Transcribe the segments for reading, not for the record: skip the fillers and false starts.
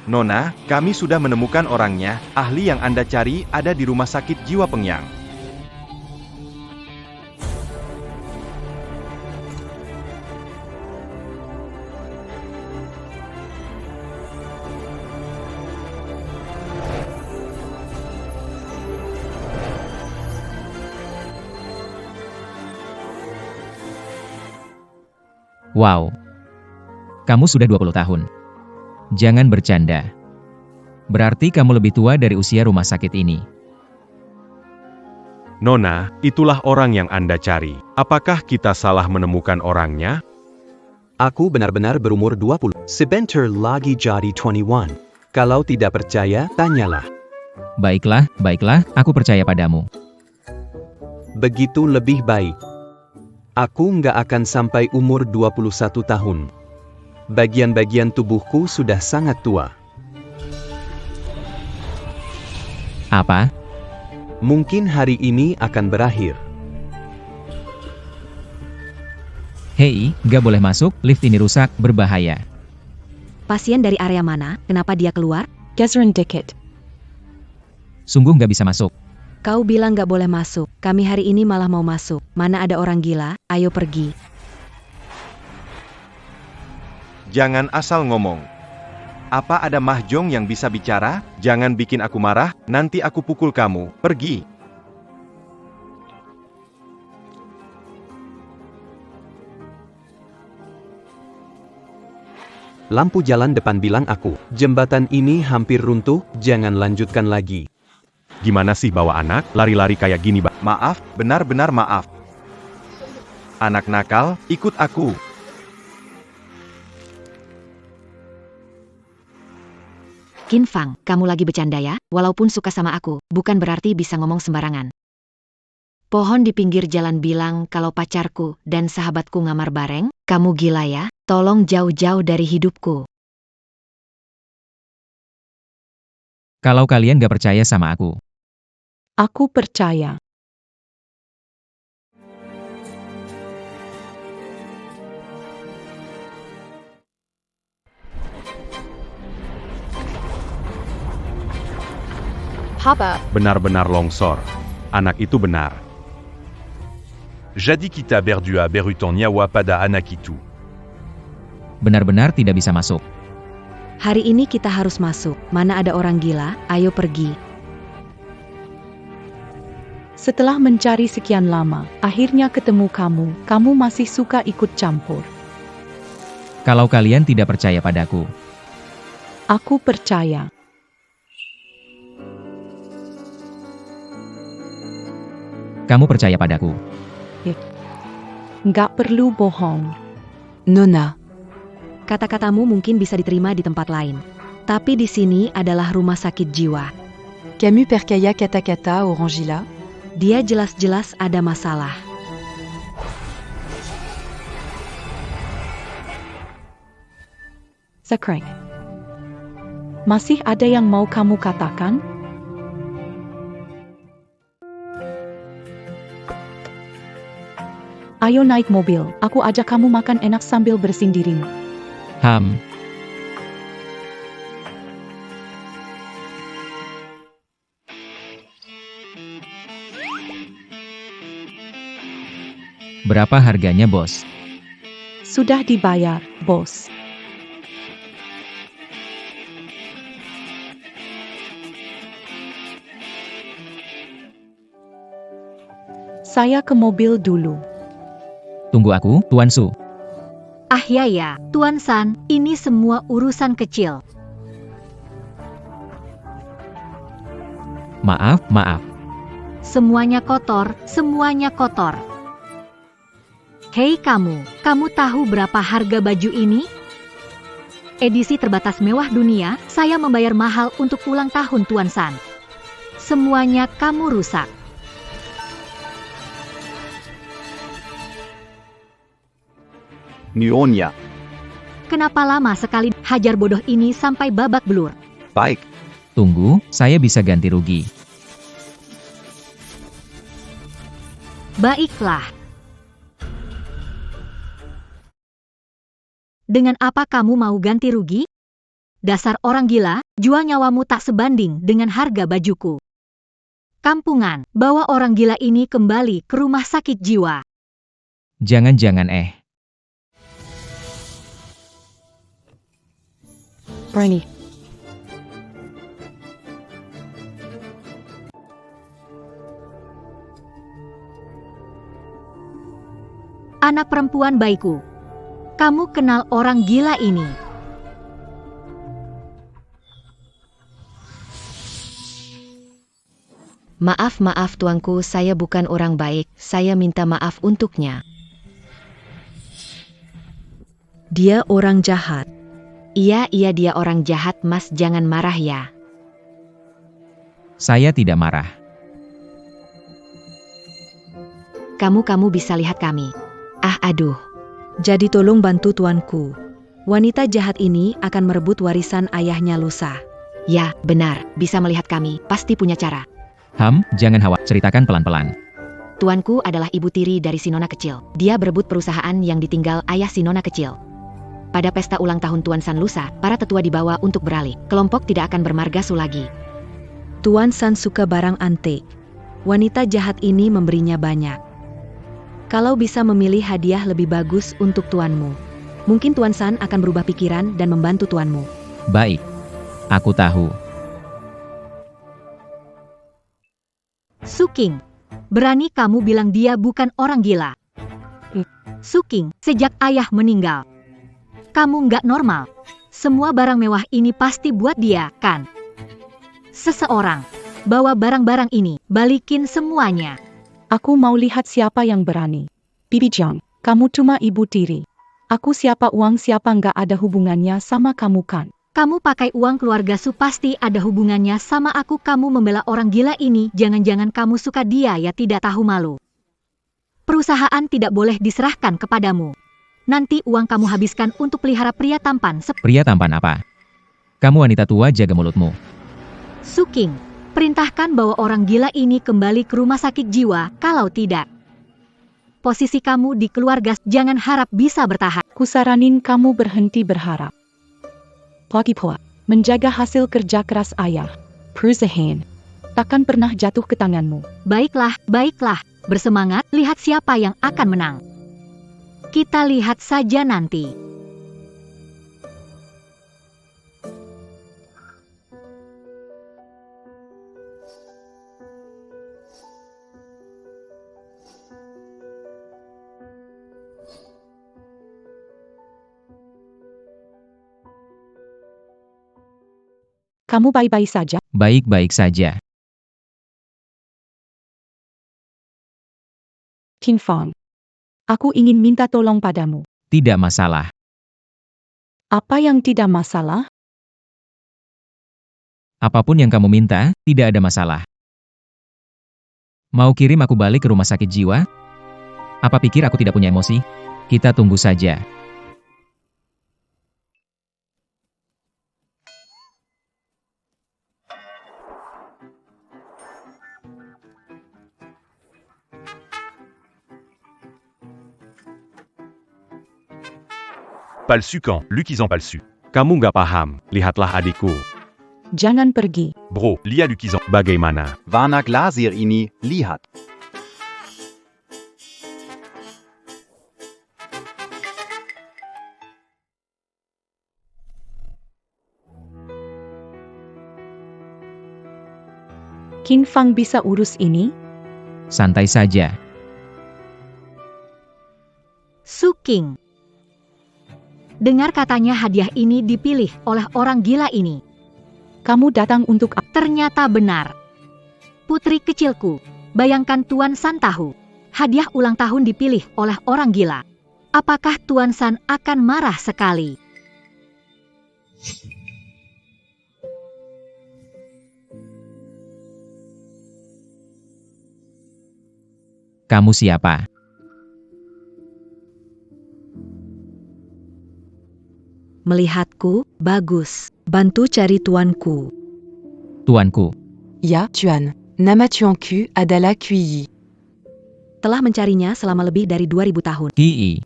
Nona, kami sudah menemukan orangnya. Ahli yang Anda cari ada di Rumah Sakit Jiwa Pengyang. Wow. Kamu sudah 20 tahun. Jangan bercanda. Berarti kamu lebih tua dari usia rumah sakit ini. Nona, itulah orang yang Anda cari. Apakah kita salah menemukan orangnya? Aku benar-benar berumur 20. Sebentar lagi jadi 21. Kalau tidak percaya, tanyalah. Baiklah, aku percaya padamu. Begitu lebih baik. Aku nggak akan sampai umur 21 tahun. Bagian-bagian tubuhku sudah sangat tua. Apa? Mungkin hari ini akan berakhir. Hei, gak boleh masuk, lift ini rusak, berbahaya. Pasien dari area mana? Kenapa dia keluar? Gezrin Dickett. Sungguh gak bisa masuk. Kau bilang gak boleh masuk. Kami hari ini malah mau masuk. Mana ada orang gila? Ayo pergi. Jangan asal ngomong. Apa ada mahjong yang bisa bicara? Jangan bikin aku marah, nanti aku pukul kamu. Pergi. Lampu jalan depan bilang aku, jembatan ini hampir runtuh, jangan lanjutkan lagi. Gimana sih bawa anak, lari-lari kayak gini, Pak? Maaf, benar-benar maaf. Anak nakal, ikut aku. Qin Fang, kamu lagi bercanda ya? Walaupun suka sama aku, bukan berarti bisa ngomong sembarangan. Pohon di pinggir jalan bilang kalau pacarku dan sahabatku ngamar bareng, kamu gila ya? Tolong jauh-jauh dari hidupku. Kalau kalian gak percaya sama aku. Aku percaya. Papa, Benar-benar longsor. Anak itu benar. Jadi kita berdua berutangnya pada anak itu. Benar-benar tidak bisa masuk. Hari ini kita harus masuk. Mana ada orang gila? Ayo pergi. Setelah mencari sekian lama, akhirnya ketemu kamu. Kamu masih suka ikut campur. Kalau kalian tidak percaya padaku. Aku percaya. Kamu percaya padaku. Nggak perlu bohong. Nona. Kata-katamu mungkin bisa diterima di tempat lain. Tapi di sini adalah rumah sakit jiwa. Camus percaya kata-kata Orangila. Dia jelas-jelas ada masalah. Zakrank. Masih ada yang mau kamu katakan? Ayo naik mobil, aku ajak kamu makan enak sambil bersin dirimu. Berapa harganya, bos? Sudah dibayar, bos. Saya ke mobil dulu. Tunggu aku, Tuan Su. Ah ya, Tuan San, ini semua urusan kecil. Maaf. Semuanya kotor, semuanya kotor. Hei kamu tahu berapa harga baju ini? Edisi terbatas mewah dunia, saya membayar mahal untuk ulang tahun Tuan San. Semuanya kamu rusak. Nyonya. Kenapa lama sekali hajar bodoh ini sampai babak belur? Baik. Tunggu, saya bisa ganti rugi. Baiklah. Dengan apa kamu mau ganti rugi? Dasar orang gila, jual nyawamu tak sebanding dengan harga bajuku. Kampungan, bawa orang gila ini kembali ke rumah sakit jiwa. Jangan-jangan Bernie. Anak perempuan baikku, kamu kenal orang gila ini. Maaf tuanku, saya bukan orang baik, saya minta maaf untuknya. Dia orang jahat. Iya dia orang jahat, Mas, jangan marah ya. saya tidak marah. Kamu bisa lihat kami. Aduh. Jadi tolong bantu tuanku. Wanita jahat ini akan merebut warisan ayahnya lusa. Ya, benar, bisa melihat kami, pasti punya cara. Jangan khawatir, ceritakan pelan-pelan. Tuanku adalah ibu tiri dari si nona kecil. Dia berebut perusahaan yang ditinggal ayah si nona kecil. Pada pesta ulang tahun Tuan San lusa, para tetua dibawa untuk beralih. Kelompok tidak akan bermargasu lagi. Tuan San suka barang antik. Wanita jahat ini memberinya banyak. Kalau bisa memilih hadiah lebih bagus untuk tuanmu, mungkin Tuan San akan berubah pikiran dan membantu tuanmu. Baik. Aku tahu. Suking, berani kamu bilang dia bukan orang gila. Suking, sejak ayah meninggal, kamu nggak normal. Semua barang mewah ini pasti buat dia, kan? Seseorang, bawa barang-barang ini, balikin semuanya. Aku mau lihat siapa yang berani. Bibi Jiang, kamu cuma ibu tiri. Aku siapa uang siapa nggak ada hubungannya sama kamu kan? Kamu pakai uang keluarga Su pasti ada hubungannya sama aku. Kamu membela orang gila ini, jangan-jangan kamu suka dia ya, tidak tahu malu. Perusahaan tidak boleh diserahkan kepadamu. Nanti uang kamu habiskan untuk pelihara pria tampan. Pria tampan apa? Kamu wanita tua, jaga mulutmu. Suking, perintahkan bawa orang gila ini kembali ke rumah sakit jiwa, kalau tidak. Posisi kamu di keluarga jangan harap bisa bertahan. Kusaranin kamu berhenti berharap. Lagi pula, menjaga hasil kerja keras ayah. Perusahaan takkan pernah jatuh ke tanganmu. Baiklah, bersemangat, lihat siapa yang akan menang. Kita lihat saja nanti. Kamu baik-baik saja? Baik-baik saja. Qin Fang, aku ingin minta tolong padamu. Tidak masalah. Apa yang tidak masalah? Apapun yang kamu minta, tidak ada masalah. Mau kirim aku balik ke rumah sakit jiwa? Apa pikir aku tidak punya emosi? Kita tunggu saja. Palsu quand, Lukizan palsu. Kamu nggak paham, lihatlah adikku. Jangan pergi. Bro, Lia Lukizan. Bagaimana? Vana Glacier ini, lihat. Qin Fang bisa urus ini? Santai saja. Suking, dengar katanya hadiah ini dipilih oleh orang gila ini. Kamu datang untuk Ternyata benar. Putri kecilku, bayangkan Tuan San tahu. Hadiah ulang tahun dipilih oleh orang gila. Apakah Tuan San akan marah sekali? Kamu siapa? Melihatku, bagus. Bantu cari tuanku. Tuanku. Ya, Tuan. Nama tuanku adalah Kui. Telah mencarinya selama lebih dari 2000 tahun. Ki.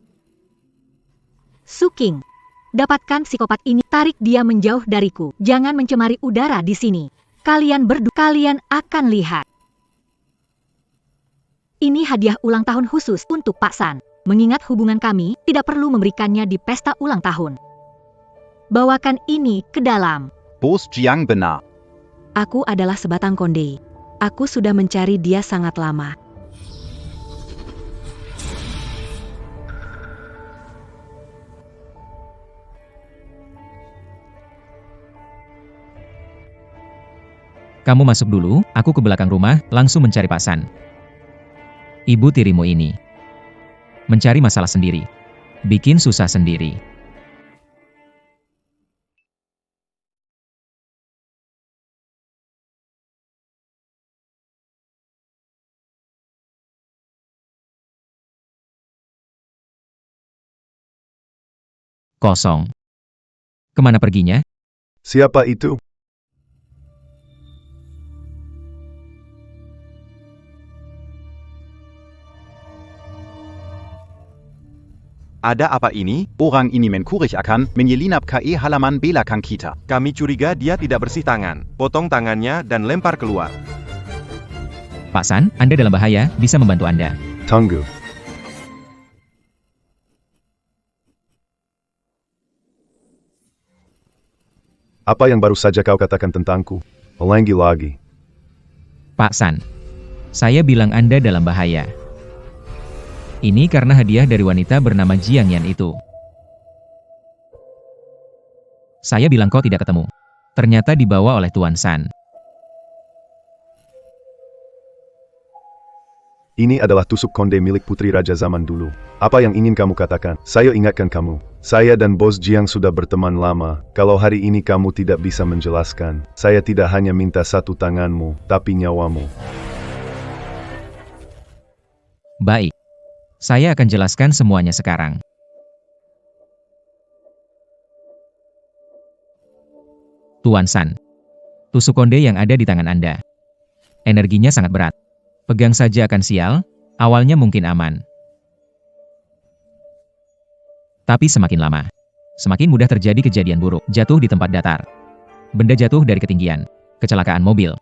Suking, Dapatkan psikopat ini, tarik dia menjauh dariku. Jangan mencemari udara di sini. Kalian akan lihat. Ini hadiah ulang tahun khusus untuk Pak San. Mengingat hubungan kami, tidak perlu memberikannya di pesta ulang tahun. Bawakan ini ke dalam. Bos Jiang benar. Aku adalah sebatang konde. Aku sudah mencari dia sangat lama. Kamu masuk dulu, aku ke belakang rumah, langsung mencari Pak San. Ibu tirimu ini mencari masalah sendiri. Bikin susah sendiri. Kosong. Kemana perginya? Siapa itu? Ada apa ini? Orang ini menkurik akan menyelinap ke halaman belakang kita. Kami curiga dia tidak bersih tangan. Potong tangannya dan lempar keluar. Pak San, Anda dalam bahaya, bisa membantu Anda. Tunggu. Apa yang baru saja kau katakan tentangku? Ulangi lagi. Pak San, saya bilang Anda dalam bahaya. Ini karena hadiah dari wanita bernama Jiang Yan itu. Saya bilang kau tidak ketemu. Ternyata dibawa oleh Tuan San. Ini adalah tusuk konde milik putri raja zaman dulu. Apa yang ingin kamu katakan? Saya ingatkan kamu. Saya dan Bos Jiang sudah berteman lama. Kalau hari ini kamu tidak bisa menjelaskan, saya tidak hanya minta satu tanganmu, tapi nyawamu. Baik. Saya akan jelaskan semuanya sekarang. Tuan San, tusuk konde yang ada di tangan Anda. Energinya sangat berat. Pegang saja akan sial, awalnya mungkin aman. Tapi semakin lama, semakin mudah terjadi kejadian buruk. Jatuh di tempat datar. Benda jatuh dari ketinggian. Kecelakaan mobil.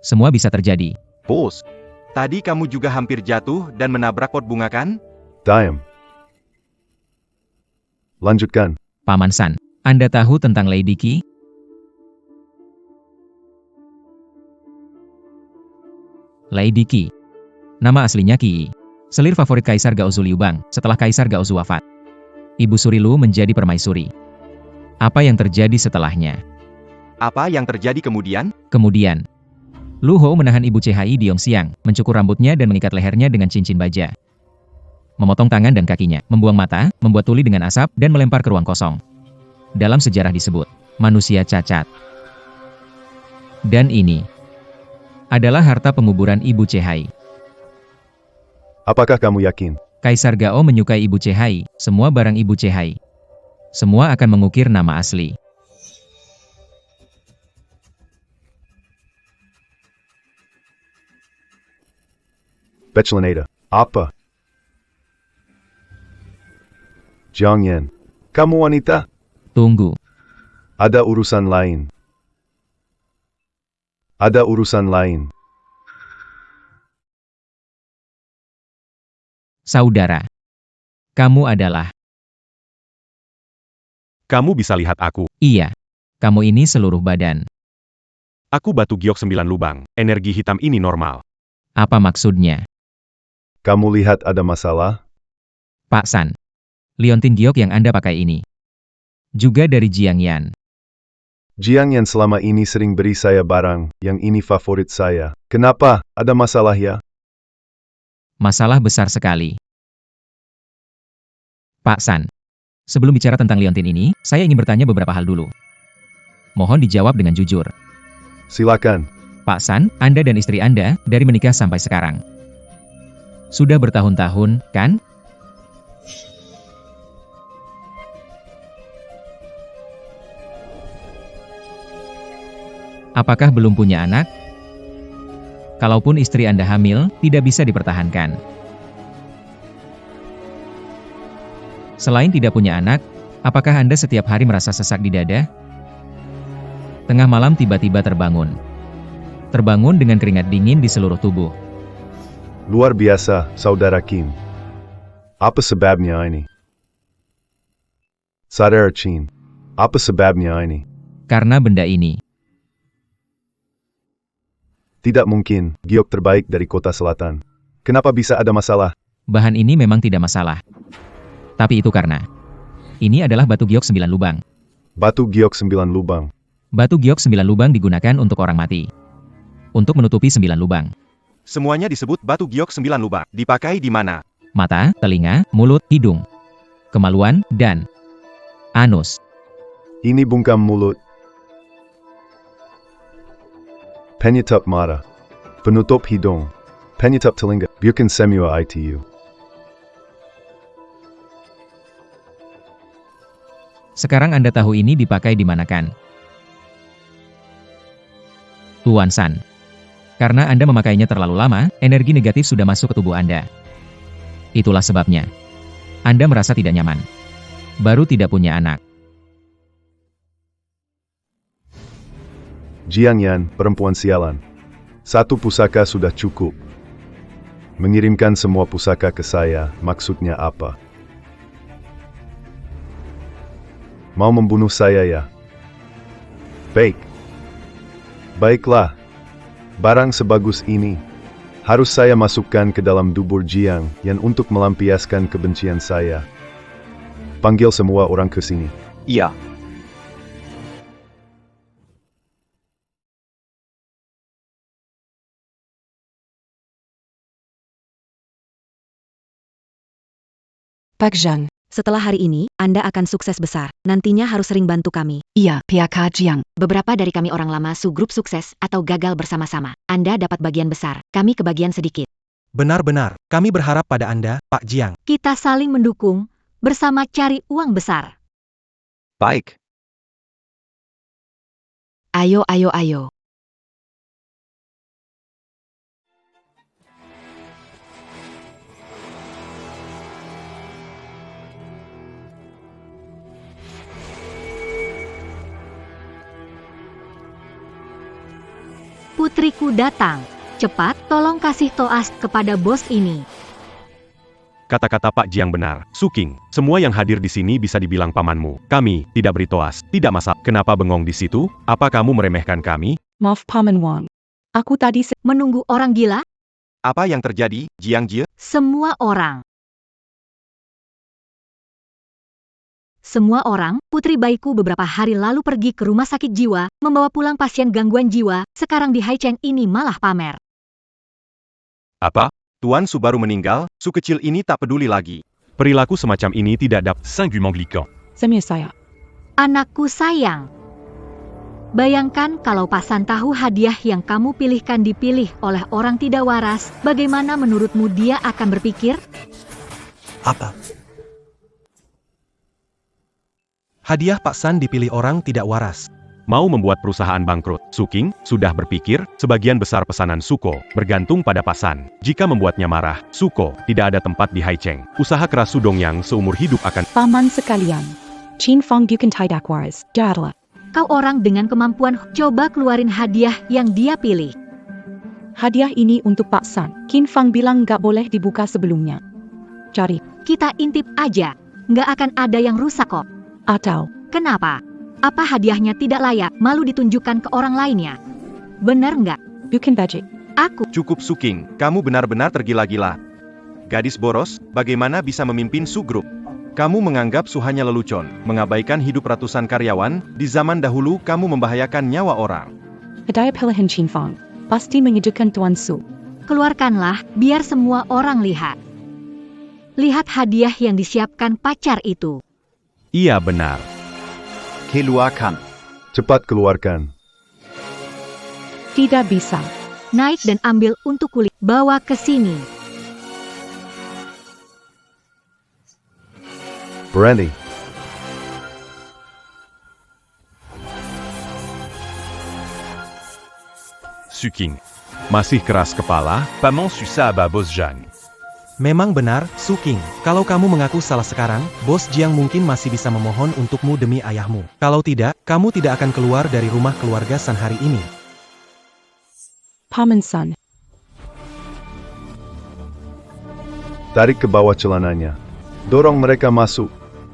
Semua bisa terjadi. Bos, tadi kamu juga hampir jatuh dan menabrak pot bunga kan? Diam. Lanjutkan. Paman San, Anda tahu tentang Lady Qi? Lady Qi. Nama aslinya Qi. Selir favorit Kaisar Gaozu Liubang setelah Kaisar Gaozu wafat. Ibu Suri Lu menjadi permaisuri. Apa yang terjadi setelahnya? Apa yang terjadi kemudian? Kemudian, Lu Hou menahan Ibu Chai di Yongxiang, mencukur rambutnya dan mengikat lehernya dengan cincin baja. Memotong tangan dan kakinya, membuang mata, membuat tuli dengan asap, dan melempar ke ruang kosong. Dalam sejarah disebut, manusia cacat. Dan ini adalah harta penguburan Ibu Chai. Apakah kamu yakin? Kaisar Gao menyukai Ibu Chai, semua barang Ibu Chai. Semua akan mengukir nama asli. Beclaneda. Apa? Jiang Yan. Kamu wanita? Tunggu. Ada urusan lain. Ada urusan lain. Saudara. Kamu adalah... Kamu bisa lihat aku. Iya. Kamu ini seluruh badan. Aku batu giok 9 lubang. Energi hitam ini normal. Apa maksudnya? Kamu lihat ada masalah? Pak San. Liontin giok yang Anda pakai ini. Juga dari Jiang Yan. Jiang Yan selama ini sering beri saya barang, yang ini favorit saya. Kenapa? Ada masalah ya? Masalah besar sekali. Pak San. Sebelum bicara tentang liontin ini, saya ingin bertanya beberapa hal dulu. Mohon dijawab dengan jujur. Silakan. Pak San, Anda dan istri Anda, dari menikah sampai sekarang. Sudah bertahun-tahun, kan? Apakah belum punya anak? Kalaupun istri Anda hamil, tidak bisa dipertahankan. Selain tidak punya anak, Apakah Anda setiap hari merasa sesak di dada? Tengah malam tiba-tiba terbangun. Terbangun dengan keringat dingin di seluruh tubuh. Luar biasa, Saudara Kim. Apa sebabnya ini? Saudara Chin, apa sebabnya ini? Karena benda ini. Tidak mungkin, giok terbaik dari kota selatan. Kenapa bisa ada masalah? Bahan ini memang tidak masalah. Tapi itu karena ini adalah batu giok 9 lubang. Batu giok 9 lubang. Batu giok 9 lubang digunakan untuk orang mati. Untuk menutupi 9 lubang. Semuanya disebut batu giok 9 lubang. Dipakai di mana? Mata, telinga, mulut, hidung, kemaluan, dan anus. Ini bungkam mulut. Penyetop mata. Penutup hidung. Penyetop telinga. Bukan semua ITU. Sekarang Anda tahu ini dipakai di mana kan? Tuan San. Karena Anda memakainya terlalu lama, energi negatif sudah masuk ke tubuh Anda. Itulah sebabnya Anda merasa tidak nyaman. Baru tidak punya anak. Jiang Yan, perempuan sialan. Satu pusaka sudah cukup. Mengirimkan semua pusaka ke saya, maksudnya apa? Mau membunuh saya ya? Baik. Baiklah. Barang sebagus ini harus saya masukkan ke dalam dubur Jiang Yan untuk melampiaskan kebencian saya. Panggil semua orang ke sini. Iya. Pak Zhang. Setelah hari ini, Anda akan sukses besar. Nantinya harus sering bantu kami. Iya, PK Jiang. Beberapa dari kami orang lama grup sukses atau gagal bersama-sama. Anda dapat bagian besar, kami kebagian sedikit. Benar-benar, kami berharap pada Anda, Pak Jiang. Kita saling mendukung, bersama cari uang besar. Baik. Ayo, ayo, ayo. Putriku datang. Cepat, tolong kasih toas kepada bos ini. Kata-kata Pak Jiang benar. Suking, semua yang hadir di sini bisa dibilang pamanmu. Kami tidak beri toas, tidak masalah. Kenapa bengong di situ? Apa kamu meremehkan kami? Maaf Paman Wang. Aku tadi Menunggu orang gila? Apa yang terjadi, Jiang Jie? Semua orang. Semua orang, putri bayiku beberapa hari lalu pergi ke rumah sakit jiwa, membawa pulang pasien gangguan jiwa, sekarang di Haicheng ini malah pamer. Apa? Tuan Su baru meninggal, Su kecil ini tak peduli lagi. Perilaku semacam ini tidak dapat singulièrement glissant. Semia saya. Anakku sayang. Bayangkan kalau pasan tahu hadiah yang kamu pilihkan dipilih oleh orang tidak waras, bagaimana menurutmu dia akan berpikir? Apa? Hadiah Pak San dipilih orang tidak waras. Mau membuat perusahaan bangkrut. Suking sudah berpikir, sebagian besar pesanan Suko bergantung pada pasan. Jika membuatnya marah, Suko tidak ada tempat di Haicheng. Usaha keras Su Dongyang seumur hidup akan... Paman sekalian. Chin Fang bukan tidak waras. Darlah. Kau orang dengan kemampuan, coba keluarin hadiah yang dia pilih. Hadiah ini untuk Pak San. Qin Fang bilang nggak boleh dibuka sebelumnya. Cari. Kita intip aja, nggak akan ada yang rusak kok. Atau. Kenapa? Apa hadiahnya tidak layak, malu ditunjukkan ke orang lainnya? Benar nggak? Bukan budget. Aku. Cukup Suking, kamu benar-benar tergila-gila. Gadis boros, bagaimana bisa memimpin Su Group? Kamu menganggap Su hanya lelucon, mengabaikan hidup ratusan karyawan, di zaman dahulu kamu membahayakan nyawa orang. Hadiah pilihan Chin Fang. Pasti mengejutkan Tuan Su. Keluarkanlah, biar semua orang lihat. Lihat hadiah yang disiapkan pacar itu. Iya benar. Keluarkan. Cepat keluarkan. Tidak bisa. Naik dan ambil untuk kulit, bawa ke sini. Berhenti. Suking masih keras kepala. Paman susa aba Bos Zhang. Memang benar, Su King. Kalau kamu mengaku salah sekarang, Bos Jiang mungkin masih bisa memohon untukmu demi ayahmu. Kalau tidak, kamu tidak akan keluar dari rumah keluarga San hari ini. Paman San, Tarik ke bawah celananya. Dorong mereka masuk.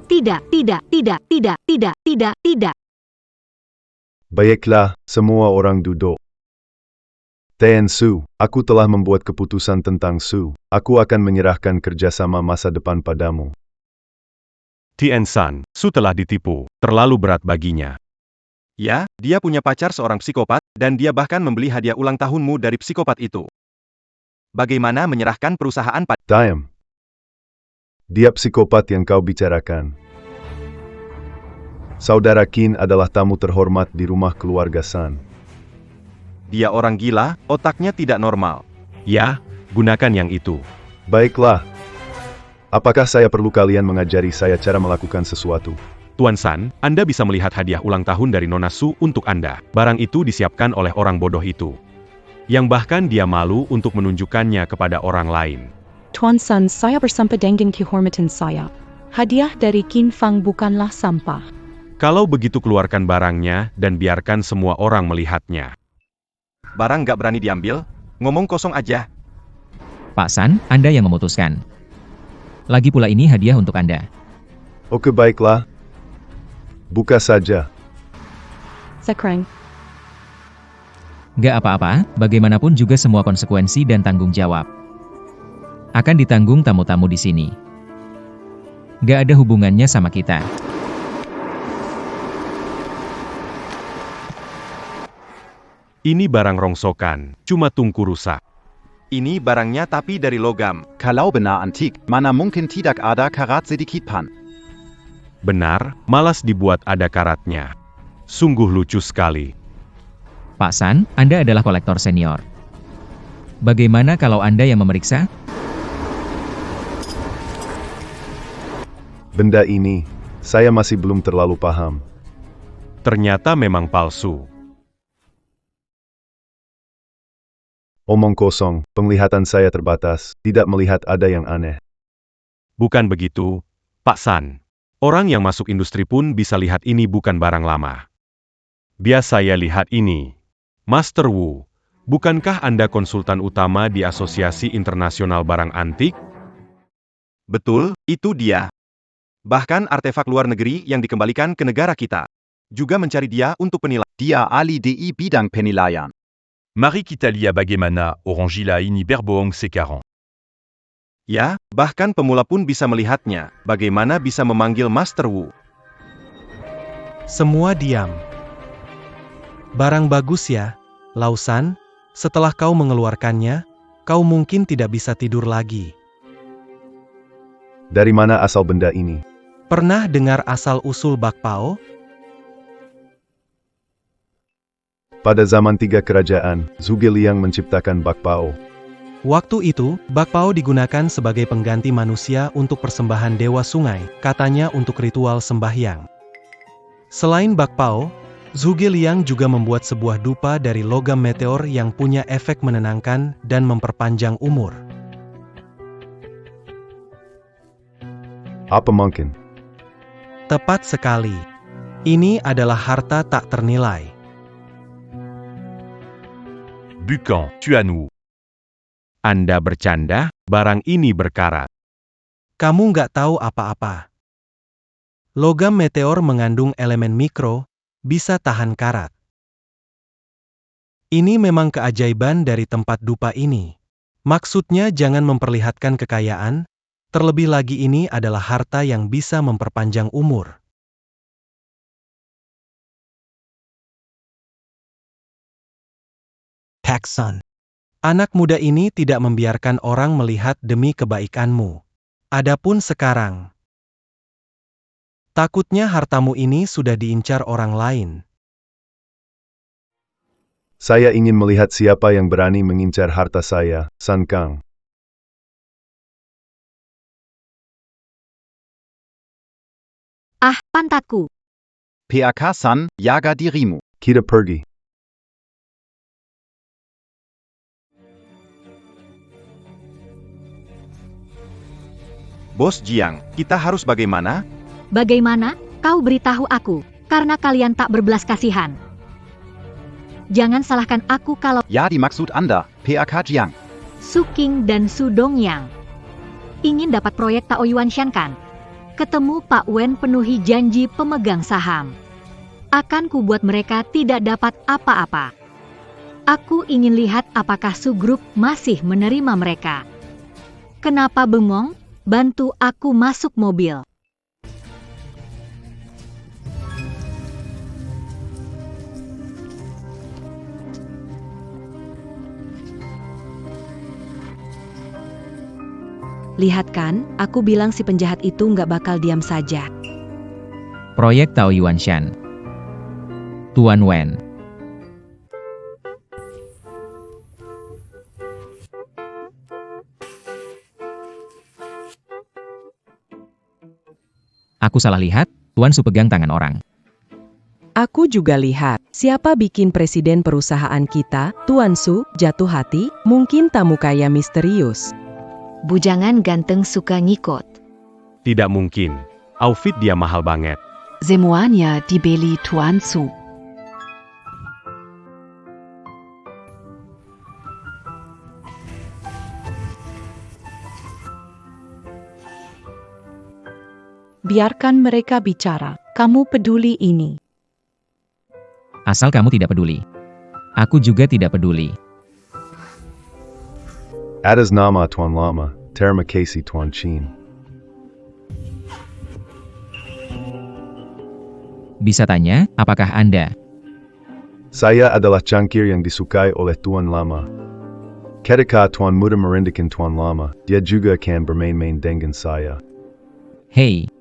Tidak, tidak, tidak, tidak, tidak, tidak, tidak. Baiklah, semua orang duduk. Tian Su, aku telah membuat keputusan tentang Su. Aku akan menyerahkan kerjasama masa depan padamu. Tien San, Su telah ditipu, terlalu berat baginya. Ya, dia punya pacar seorang psikopat, dan dia bahkan membeli hadiah ulang tahunmu dari psikopat itu. Bagaimana menyerahkan perusahaan pada... Diam. Dia psikopat yang kau bicarakan. Saudara Qin adalah tamu terhormat di rumah keluarga San. Dia orang gila, otaknya tidak normal. Ya, gunakan yang itu. Baiklah. Apakah saya perlu kalian mengajari saya cara melakukan sesuatu? Tuan San, Anda bisa melihat hadiah ulang tahun dari Nona Su untuk Anda. Barang itu disiapkan oleh orang bodoh itu. Yang bahkan dia malu untuk menunjukkannya kepada orang lain. Tuan San, saya bersampa dengan kehormatan saya. Hadiah dari Qin Fang bukanlah sampah. Kalau begitu keluarkan barangnya dan biarkan semua orang melihatnya. Barang gak berani diambil, ngomong kosong aja. Pak San, Anda yang memutuskan. Lagi pula ini hadiah untuk Anda. Oke baiklah. Buka saja. Sekarang, Gak apa-apa, bagaimanapun juga semua konsekuensi dan tanggung jawab akan ditanggung tamu-tamu di sini. Gak ada hubungannya sama kita. Ini barang rongsokan, cuma tungku rusak. Ini barangnya tapi dari logam. Kalau benar antik, mana mungkin tidak ada karat sedikit pan. Benar, malas dibuat ada karatnya. Sungguh lucu sekali. Pak San, Anda adalah kolektor senior. Bagaimana kalau Anda yang memeriksa? Benda ini, saya masih belum terlalu paham. Ternyata memang palsu. Omong kosong, penglihatan saya terbatas, tidak melihat ada yang aneh. Bukan begitu, Pak San. Orang yang masuk industri pun bisa lihat ini bukan barang lama. Biasa saya lihat ini. Master Wu, bukankah Anda konsultan utama di Asosiasi Internasional Barang Antik? Betul, itu dia. Bahkan artefak luar negeri yang dikembalikan ke negara kita. Juga mencari dia untuk penilaian. Dia ahli di bidang penilaian. Mari kita lihat bagaimana orang gila ini berbohong sekarang. Ya, bahkan pemula pun bisa melihatnya. Bagaimana bisa memanggil Master Wu? Semua diam. Barang bagus ya, Lausan. Setelah kau mengeluarkannya, kau mungkin tidak bisa tidur lagi. Dari mana asal benda ini? Pernah dengar asal-usul bakpao? Pada zaman 3 kerajaan, Zhuge Liang menciptakan bakpao. Waktu itu, bakpao digunakan sebagai pengganti manusia untuk persembahan dewa sungai, katanya untuk ritual sembahyang. Selain bakpao, Zhuge Liang juga membuat sebuah dupa dari logam meteor yang punya efek menenangkan dan memperpanjang umur. Apa mungkin? Tepat sekali. Ini adalah harta tak ternilai. Bukan, tu as nous. Anda bercanda, barang ini berkarat. Kamu nggak tahu apa-apa. Logam meteor mengandung elemen mikro, bisa tahan karat. Ini memang keajaiban dari tempat dupa ini. Maksudnya jangan memperlihatkan kekayaan, terlebih lagi ini adalah harta yang bisa memperpanjang umur. Paxson. Anak muda ini tidak membiarkan orang melihat demi kebaikanmu. Adapun sekarang, takutnya hartamu ini sudah diincar orang lain. Saya ingin melihat siapa yang berani mengincar harta saya, San Kang. Ah, pantatku. PAK-san, jaga dirimu. Kita pergi. Bos Jiang, kita harus bagaimana? Bagaimana? Kau beritahu aku, karena kalian tak berbelas kasihan. Jangan salahkan aku kalau Ja, dimaksud Anda, PAK Jiang. Su Qing dan Su Dongyang ingin dapat proyek Tao Yuanshan kan? Ketemu Pak Wen penuhi janji pemegang saham. Akan kubuat mereka tidak dapat apa-apa. Aku ingin lihat apakah Su Group masih menerima mereka. Kenapa bengong? Bantu aku masuk mobil. Lihat kan, aku bilang si penjahat itu nggak bakal diam saja. Proyek Tao Yuanshan. Tuan Wen. Aku salah lihat, Tuan Su pegang tangan orang. Aku juga lihat, siapa bikin presiden perusahaan kita, Tuan Su, jatuh hati, mungkin tamu kaya misterius. Bujangan ganteng suka ngikut. Tidak mungkin. Outfit dia mahal banget. Semuanya dibeli Tuan Su. Biarkan mereka bicara. Kamu peduli ini. Asal kamu tidak peduli. Aku juga tidak peduli. Atas nama Tuan Lama, terima kasih Tuan Chin. Bisa tanya, apakah Anda? Saya adalah cangkir yang disukai oleh Tuan Lama. Ketika Tuan muda merendahkan Tuan Lama, dia juga akan bermain-main dengan saya. Hei.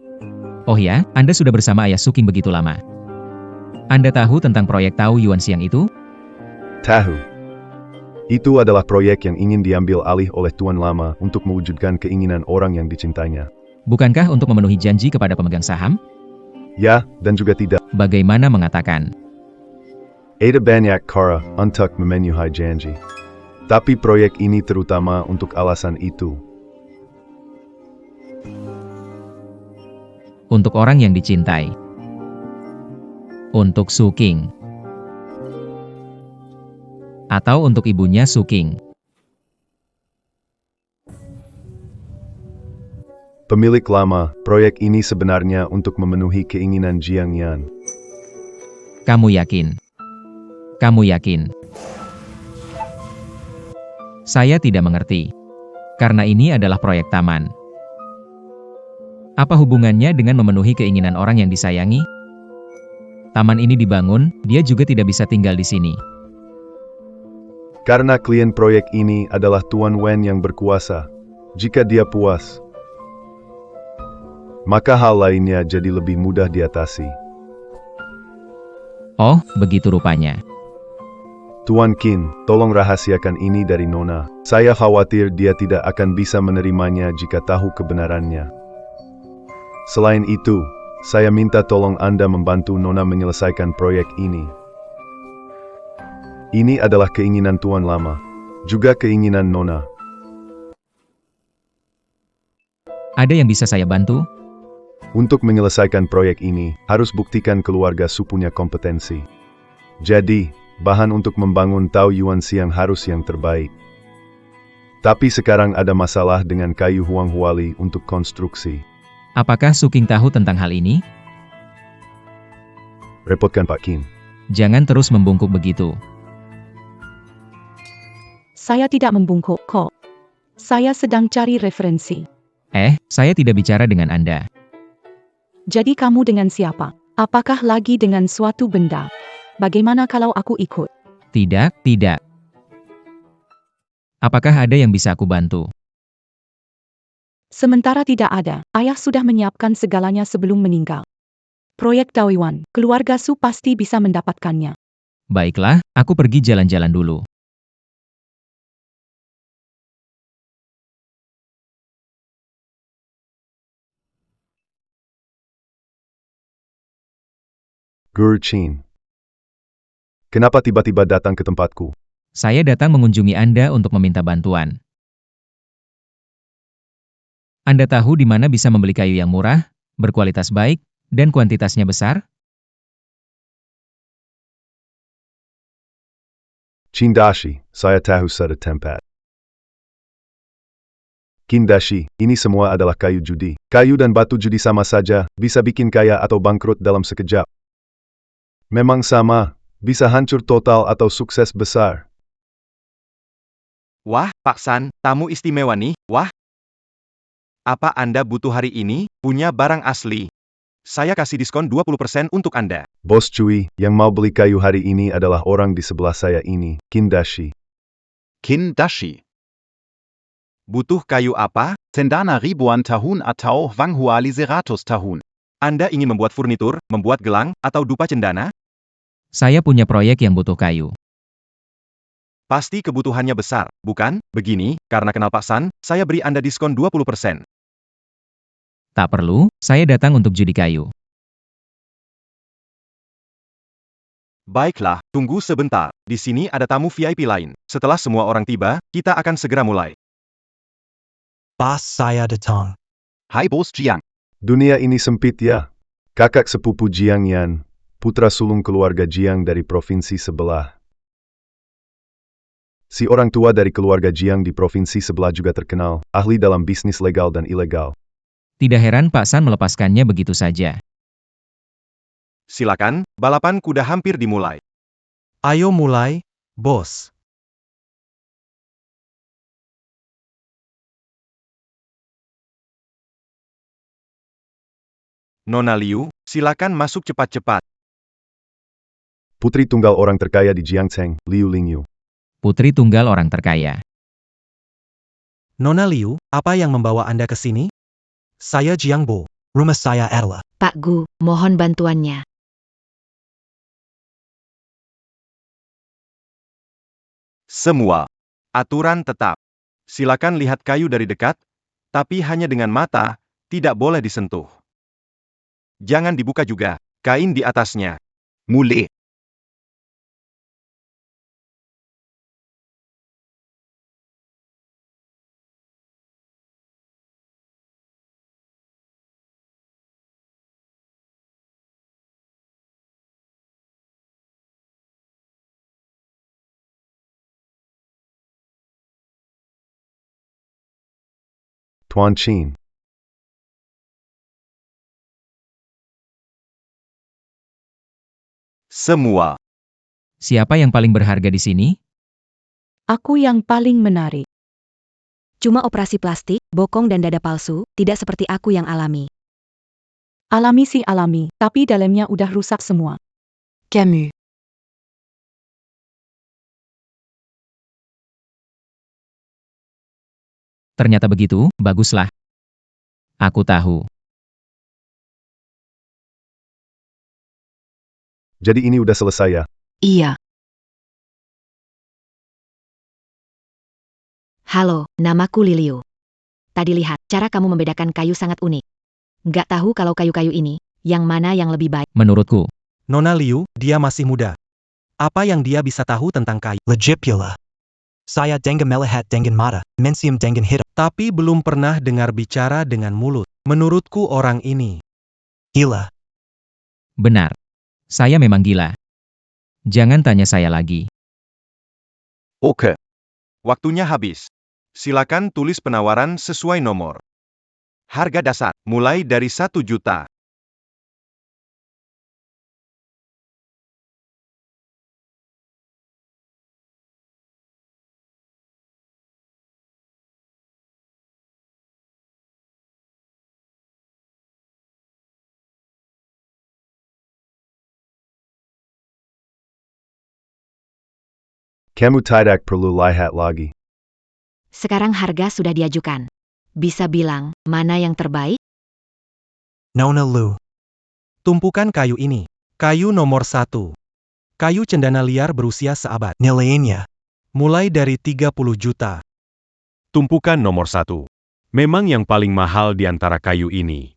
Oh ya, Anda sudah bersama Ayah Su Qing begitu lama. Anda tahu tentang proyek Tao Yuanshan itu? Tahu. Itu adalah proyek yang ingin diambil alih oleh Tuan Lama untuk mewujudkan keinginan orang yang dicintainya. Bukankah untuk memenuhi janji kepada pemegang saham? Ya, dan juga tidak. Bagaimana mengatakan? Ada banyak cara untuk memenuhi janji. Tapi proyek ini terutama untuk alasan itu. Untuk orang yang dicintai. Untuk Su Qing. Atau untuk ibunya Su Qing. Pemilik Lama, proyek ini sebenarnya untuk memenuhi keinginan Jiang Yan. Kamu yakin? Kamu yakin? Saya tidak mengerti. Karena ini adalah proyek taman. Apa hubungannya dengan memenuhi keinginan orang yang disayangi? Taman ini dibangun, dia juga tidak bisa tinggal di sini. Karena klien proyek ini adalah Tuan Wen yang berkuasa. Jika dia puas, maka hal lainnya jadi lebih mudah diatasi. Oh, begitu rupanya. Tuan Qin, tolong rahasiakan ini dari Nona. Saya khawatir dia tidak akan bisa menerimanya jika tahu kebenarannya. Selain itu, saya minta tolong Anda membantu Nona menyelesaikan proyek ini. Ini adalah keinginan Tuan Lama, juga keinginan Nona. Ada yang bisa saya bantu? Untuk menyelesaikan proyek ini, harus buktikan keluarga Su punya kompetensi. Jadi, bahan untuk membangun Tao Yuanshan harus yang terbaik. Tapi sekarang ada masalah dengan kayu Huang Huali untuk konstruksi. Apakah Su Qing tahu tentang hal ini? Repotkan Pak Qin. Jangan terus membungkuk begitu. Saya tidak membungkuk kok. Saya sedang cari referensi. Saya tidak bicara dengan Anda. Jadi kamu dengan siapa? Apakah lagi dengan suatu benda? Bagaimana kalau aku ikut? Tidak, tidak. Apakah ada yang bisa aku bantu? Sementara tidak ada, ayah sudah menyiapkan segalanya sebelum meninggal. Proyek Taoyuan, keluarga Su pasti bisa mendapatkannya. Baiklah, aku pergi jalan-jalan dulu. Guru Qin. Kenapa tiba-tiba datang ke tempatku? Saya datang mengunjungi Anda untuk meminta bantuan. Anda tahu di mana bisa membeli kayu yang murah, berkualitas baik, dan kuantitasnya besar? Kindashi, saya tahu satu tempat. Kindashi, ini semua adalah kayu judi. Kayu dan batu judi sama saja, bisa bikin kaya atau bangkrut dalam sekejap. Memang sama, bisa hancur total atau sukses besar. Wah, Pak San, tamu istimewa nih, wah. Apa Anda butuh hari ini, punya barang asli? Saya kasih diskon 20% untuk Anda. Bos cuy, yang mau beli kayu hari ini adalah orang di sebelah saya ini, Kindashi. Kindashi. Butuh kayu apa? Sendana ribuan tahun atau Wanghuali seratus tahun. Anda ingin membuat furnitur, membuat gelang, atau dupa cendana? Saya punya proyek yang butuh kayu. Pasti kebutuhannya besar, bukan? Begini, karena kenal Pak San, saya beri Anda diskon 20%. Tak perlu, saya datang untuk judi kayu. Baiklah, tunggu sebentar. Di sini ada tamu VIP lain. Setelah semua orang tiba, kita akan segera mulai. Bos, saya datang. Hai Bos Jiang. Dunia ini sempit ya. Kakak sepupu Jiang Yan, putra sulung keluarga Jiang dari provinsi sebelah. Si orang tua dari keluarga Jiang di provinsi sebelah juga terkenal, ahli dalam bisnis legal dan ilegal. Tidak heran Pak San melepaskannya begitu saja. Silakan, balapan kuda hampir dimulai. Ayo mulai, bos. Nona Liu, silakan masuk cepat-cepat. Putri tunggal orang terkaya di Jiangcheng, Liu Lingyu. Putri tunggal orang terkaya. Nona Liu, apa yang membawa Anda ke sini? Saya Jiang Bo. Rumah saya adalah. Pak Gu, mohon bantuannya. Semua. Aturan tetap. Silakan lihat kayu dari dekat, tapi hanya dengan mata, tidak boleh disentuh. Jangan dibuka juga, kain di atasnya. Mulai. Tuan Chin. Semua. Siapa yang paling berharga di sini? Aku yang paling menarik. Cuma operasi plastik, bokong dan dada palsu, tidak seperti aku yang alami. Alami sih alami, tapi dalamnya udah rusak semua. Camus. Ternyata begitu, baguslah. Aku tahu. Jadi ini udah selesai ya? Iya. Halo, namaku Liliu. Tadi lihat, cara kamu membedakan kayu sangat unik. Nggak tahu kalau kayu-kayu ini, yang mana yang lebih baik. Menurutku, Nona Liu, dia masih muda. Apa yang dia bisa tahu tentang kayu? Legipula. Saya dengan melihat dengan mata, mensium dengan hidup. Tapi belum pernah dengar bicara dengan mulut. Menurutku orang ini gila. benar. Saya memang gila. Jangan tanya saya lagi. Oke. Waktunya habis. Silakan tulis penawaran sesuai nomor. Harga dasar, mulai dari 1 juta. Kamu tidak perlu lihat lagi. Sekarang harga sudah diajukan. Bisa bilang, mana yang terbaik? Nona Liu. tumpukan kayu ini. Kayu nomor 1. Kayu cendana liar berusia seabad. Nilainya. Mulai dari 30 juta. Tumpukan nomor 1. Memang yang paling mahal di antara kayu ini.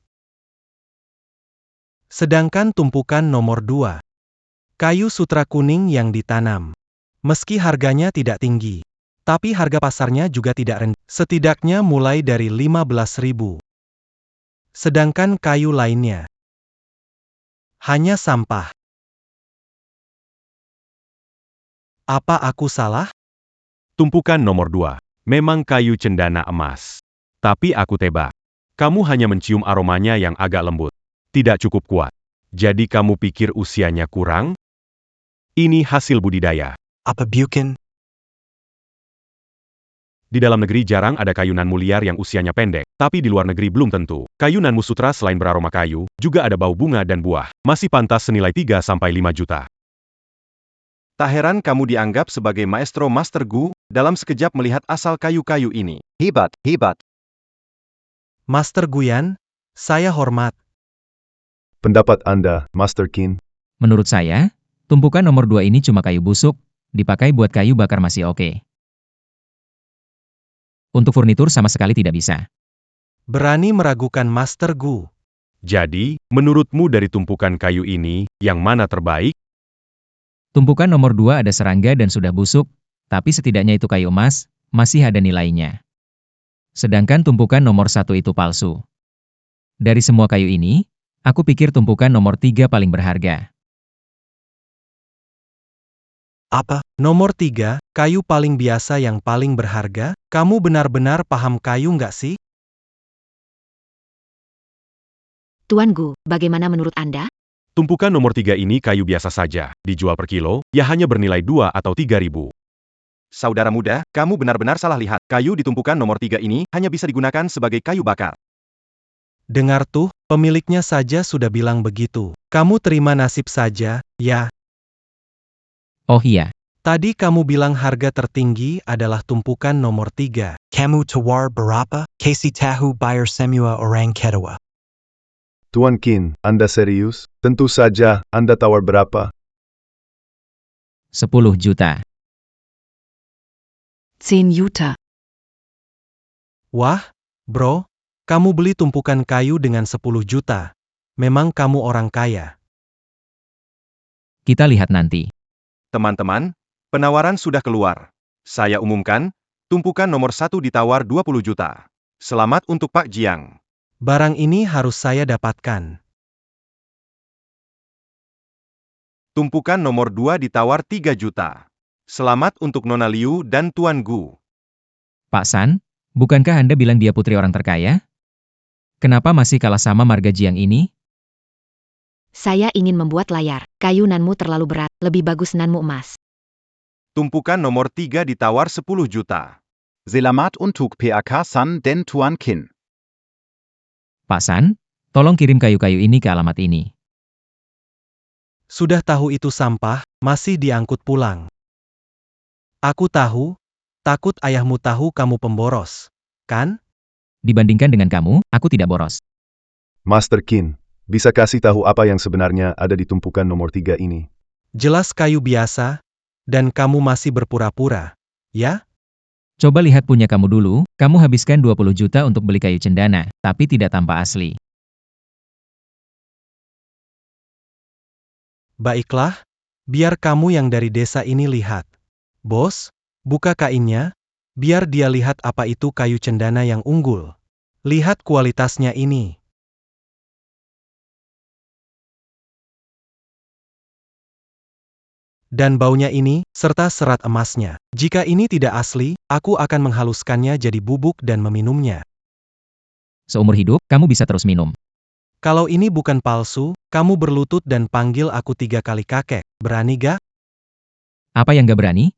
Sedangkan tumpukan nomor 2. Kayu sutra kuning yang ditanam. Meski harganya tidak tinggi, Tapi harga pasarnya juga tidak rendah. Setidaknya mulai dari 15.000. Sedangkan kayu lainnya hanya sampah. Apa aku salah? Tumpukan nomor 2. Memang kayu cendana emas. Tapi aku tebak. Kamu hanya mencium aromanya yang agak lembut. Tidak cukup kuat. Jadi kamu pikir usianya kurang? Ini hasil budidaya. Apa bukan? Di dalam negeri jarang ada kayunanmu liar yang usianya pendek, tapi di luar negeri belum tentu. Kayunanmu sutra selain beraroma kayu, juga ada bau bunga dan buah. Masih pantas senilai 3-5 juta. Tak heran kamu dianggap sebagai maestro Master Gu, dalam sekejap melihat asal kayu-kayu ini. Hebat, hebat. Master Guyan, saya hormat. Pendapat Anda, Master Qin? Menurut saya, tumpukan nomor 2 ini cuma kayu busuk, dipakai buat kayu bakar masih oke. Untuk furnitur sama sekali tidak bisa. Berani meragukan Master Gu. Jadi, menurutmu dari tumpukan kayu ini, yang mana terbaik? Tumpukan nomor 2 ada serangga dan sudah busuk, tapi setidaknya itu kayu emas, masih ada nilainya. Sedangkan tumpukan nomor 1 itu palsu. Dari semua kayu ini, aku pikir tumpukan nomor 3 paling berharga. Apa? Nomor 3, kayu paling biasa yang paling berharga? Kamu benar-benar paham kayu nggak sih? Tuan Gu, bagaimana menurut Anda? Tumpukan nomor 3 ini kayu biasa saja, dijual per kilo, ya hanya bernilai 2 atau 3.000. Saudara muda, kamu benar-benar salah lihat. Kayu di tumpukan nomor 3 ini hanya bisa digunakan sebagai kayu bakar. Dengar tuh, pemiliknya saja sudah bilang begitu. Kamu terima nasib saja, ya. Oh iya. Tadi kamu bilang harga tertinggi adalah tumpukan nomor 3. Kamu tawar berapa? Kasi tahu bayar semua orang kedua. Tuan Qin, Anda serius? Tentu saja, Anda tawar berapa? 10 juta. 10 Juta. Wah, bro, kamu beli tumpukan kayu dengan 10 juta. Memang kamu orang kaya. Kita lihat nanti. Teman-teman, penawaran sudah keluar. Saya umumkan, tumpukan nomor 1 ditawar 20 juta. Selamat untuk Pak Jiang. Barang ini harus saya dapatkan. Tumpukan nomor 2 ditawar 3 juta. Selamat untuk Nona Liu dan Tuan Gu. Pak San, bukankah Anda bilang dia putri orang terkaya? Kenapa masih kalah sama marga Jiang ini? Saya ingin membuat layar. Kayu nanmu terlalu berat, lebih bagus nanmu emas. Tumpukan nomor 3 ditawar 10 juta. Selamat untuk PAK San dan Tuan Qin. Pak San, tolong kirim kayu-kayu ini ke alamat ini. Sudah tahu itu sampah, masih diangkut pulang. Aku tahu, takut ayahmu tahu kamu pemboros, kan? Dibandingkan dengan kamu, aku tidak boros. Master Qin, bisa kasih tahu apa yang sebenarnya ada di tumpukan nomor 3 ini? Jelas kayu biasa, dan kamu masih berpura-pura, ya? Coba lihat punya kamu dulu, kamu habiskan 20 juta untuk beli kayu cendana, tapi tidak tampak asli. Baiklah, biar kamu yang dari desa ini lihat. Bos, buka kainnya, biar dia lihat apa itu kayu cendana yang unggul. Lihat kualitasnya ini. Dan baunya ini, serta serat emasnya. Jika ini tidak asli, aku akan menghaluskannya jadi bubuk dan meminumnya. Seumur hidup, kamu bisa terus minum. Kalau ini bukan palsu, kamu berlutut dan panggil aku 3 kali kakek. Berani gak? Apa yang gak berani?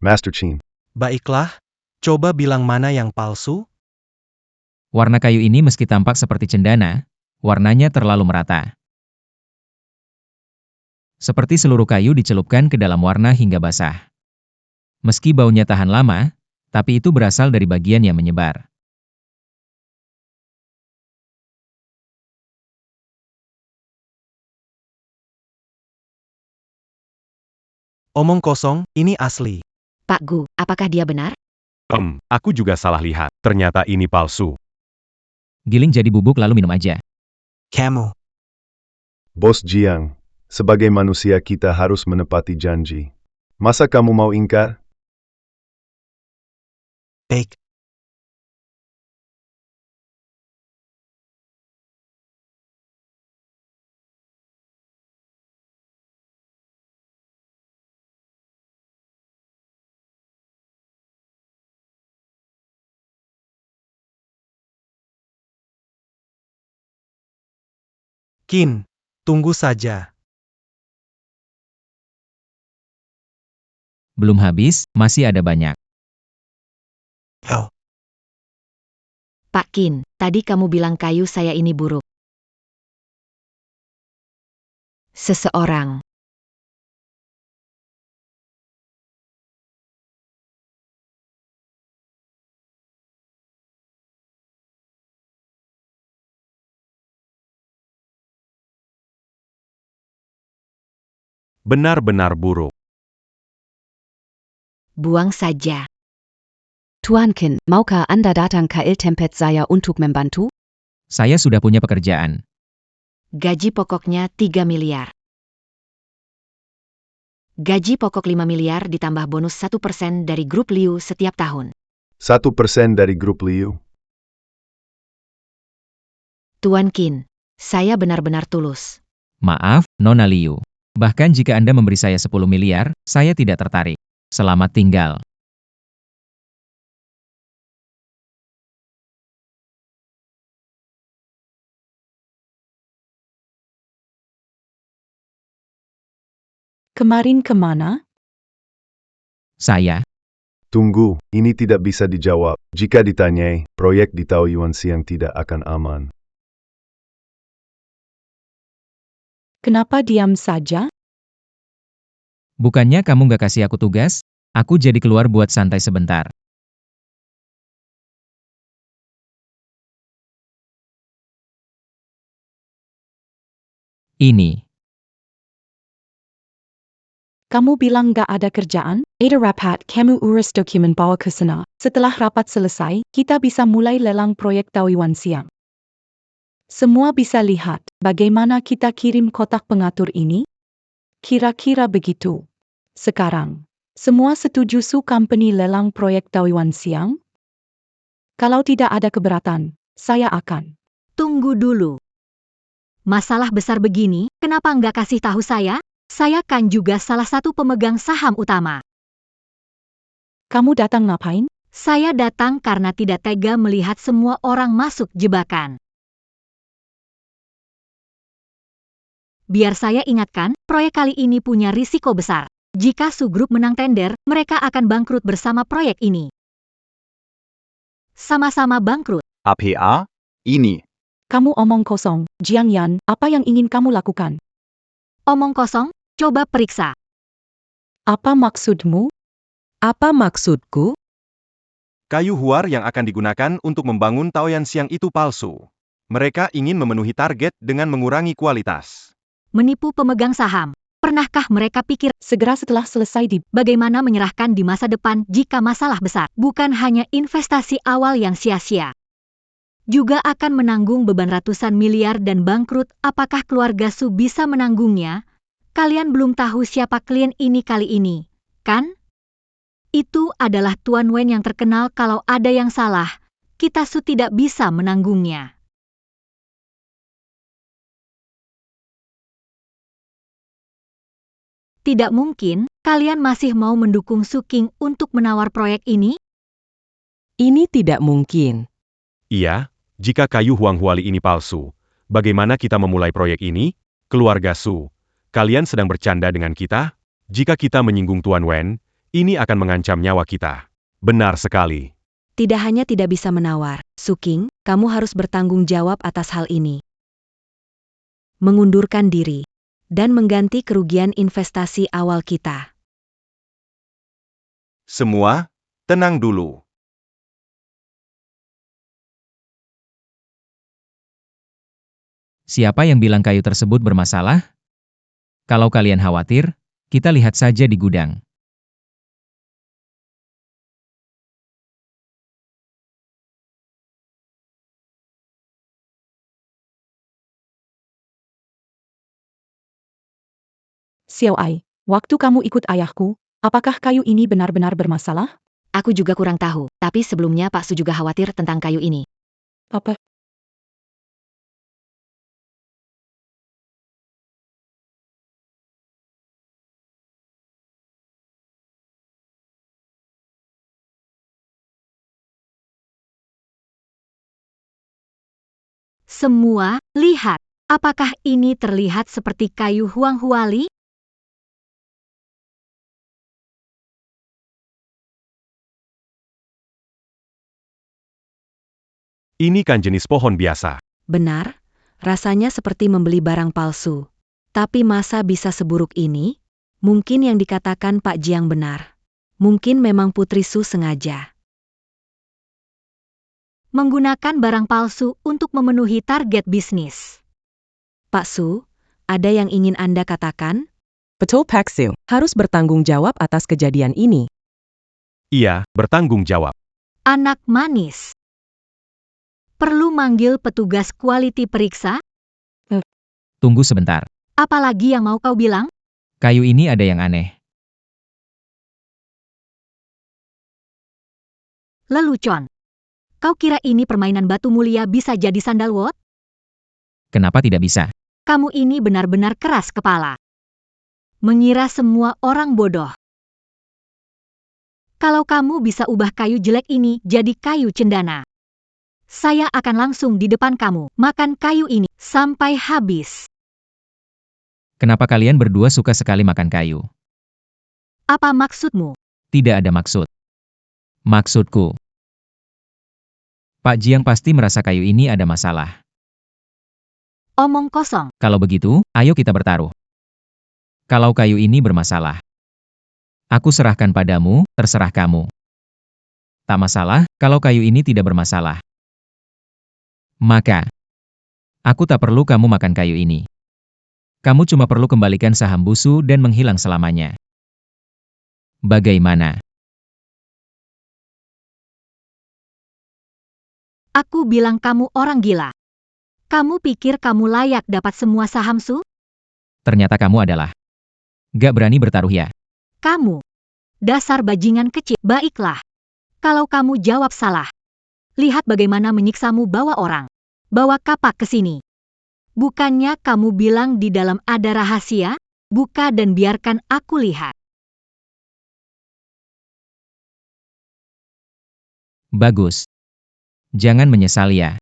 Master Qin. Baiklah, coba bilang mana yang palsu? Warna kayu ini meski tampak seperti cendana, warnanya terlalu merata. Seperti seluruh kayu dicelupkan ke dalam warna hingga basah. Meski baunya tahan lama, tapi itu berasal dari bagian yang menyebar. Omong kosong, ini asli. Pak Gu, apakah dia benar? Aku juga salah lihat. Ternyata ini palsu. Giling jadi bubuk lalu minum aja. Kamu. Bos Jiang, sebagai manusia kita harus menepati janji. Masa kamu mau ingkar? Bake. Kin, tunggu saja. Belum habis, masih ada banyak. Oh, Pak Kin, tadi kamu bilang kayu saya ini buruk. Seseorang. Benar-benar buruk. Buang saja. Tuankin, maukah Anda datang ke tempat saya untuk membantu? Saya sudah punya pekerjaan. Gaji pokoknya 3 miliar. Gaji pokok 5 miliar ditambah bonus 1% dari grup Liu setiap tahun. 1% dari grup Liu. Tuan Kin, saya benar-benar tulus. Maaf, Nona Liu. Bahkan jika Anda memberi saya 10 miliar, saya tidak tertarik. Selamat tinggal. Kemarin kemana? Saya, Tunggu, ini tidak bisa dijawab. Jika ditanyai, proyek di Taoyuan Siang tidak akan aman. Kenapa diam saja? bukannya kamu gak kasih aku tugas? Aku jadi keluar buat santai sebentar. Ini. Kamu bilang gak ada kerjaan? Ada rapat, kamu urus dokumen bawa ke sana. Setelah rapat selesai, kita bisa mulai lelang proyek Taoyuan Siang. Semua bisa lihat bagaimana kita kirim kotak pengatur ini? Kira-kira begitu. Sekarang, semua setuju su company lelang proyek Taoyuan Siang? Kalau tidak ada keberatan, saya akan. Tunggu dulu. Masalah besar begini, kenapa nggak kasih tahu saya? Saya kan juga salah satu pemegang saham utama. Kamu datang ngapain? Saya datang karena tidak tega melihat semua orang masuk jebakan. Biar saya ingatkan, proyek kali ini punya risiko besar. Jika Su Group menang tender, mereka akan bangkrut bersama proyek ini. Sama-sama bangkrut. APA? Ini. Kamu omong kosong. Jiang Yan, apa yang ingin kamu lakukan? Omong kosong, coba periksa. Apa maksudmu? Apa maksudku? Kayu huar yang akan digunakan untuk membangun Taoyuan Siang itu palsu. Mereka ingin memenuhi target dengan mengurangi kualitas. Menipu pemegang saham. Pernahkah mereka pikir Segera setelah selesai bagaimana menyerahkan di masa depan jika masalah besar? Bukan hanya investasi awal yang sia-sia. Juga akan menanggung beban ratusan miliar dan bangkrut. Apakah keluarga Su bisa menanggungnya? Kalian belum tahu siapa klien ini kali ini, kan? Itu adalah Tuan Wen yang terkenal. Kalau ada yang salah, kita Su tidak bisa menanggungnya. Tidak mungkin, kalian masih mau mendukung Su King untuk menawar proyek ini? Ini tidak mungkin. Iya, jika kayu Huang Huali ini palsu, bagaimana kita memulai proyek ini? Keluarga Su, kalian sedang bercanda dengan kita? Jika kita menyinggung Tuan Wen, ini akan mengancam nyawa kita. Benar sekali. Tidak hanya tidak bisa menawar, Su King, kamu harus bertanggung jawab atas hal ini. Mengundurkan diri. Dan mengganti kerugian investasi awal kita. Semua, tenang dulu. Siapa yang bilang kayu tersebut bermasalah? Kalau kalian khawatir, kita lihat saja di gudang. Xiao Ai, waktu kamu ikut ayahku, apakah kayu ini benar-benar bermasalah? Aku juga kurang tahu, tapi sebelumnya Pak Su juga khawatir tentang kayu ini. Apa? Semua, lihat. Apakah ini terlihat seperti kayu huang-huali? Ini kan jenis pohon biasa. Benar, rasanya seperti membeli barang palsu. Tapi masa bisa seburuk ini? Mungkin yang dikatakan Pak Jiang benar. Mungkin memang Putri Su sengaja Menggunakan barang palsu untuk memenuhi target bisnis. Pak Su, ada yang ingin Anda katakan? Betul Pak Su, harus bertanggung jawab atas kejadian ini. Iya, bertanggung jawab. Anak manis. Perlu manggil petugas quality periksa? Tunggu sebentar. Apalagi yang mau kau bilang? Kayu ini ada yang aneh. Lelucon. Kau kira ini permainan batu mulia bisa jadi sandalwood? Kenapa tidak bisa? Kamu ini benar-benar keras kepala. Mengira semua orang bodoh. Kalau kamu bisa ubah kayu jelek ini jadi kayu cendana, saya akan langsung di depan kamu makan kayu ini sampai habis. Kenapa kalian berdua suka sekali makan kayu? Apa maksudmu? Tidak ada maksud. Maksudku, Pak Jiang pasti merasa kayu ini ada masalah. Omong kosong. Kalau begitu, ayo kita bertaruh. Kalau kayu ini bermasalah, aku serahkan padamu, terserah kamu. Tak masalah, kalau kayu ini tidak bermasalah. Maka, aku tak perlu kamu makan kayu ini. Kamu cuma perlu kembalikan saham Busu dan menghilang selamanya. Bagaimana? Aku bilang kamu orang gila. Kamu pikir kamu layak dapat semua saham Su? Ternyata kamu adalah gak berani bertaruh ya. Kamu. Dasar bajingan kecil. Baiklah. Kalau kamu jawab salah, lihat bagaimana menyiksamu bawa orang. Bawa kapak ke sini. Bukannya kamu bilang di dalam ada rahasia? Buka dan biarkan aku lihat. Bagus. Jangan menyesal ya.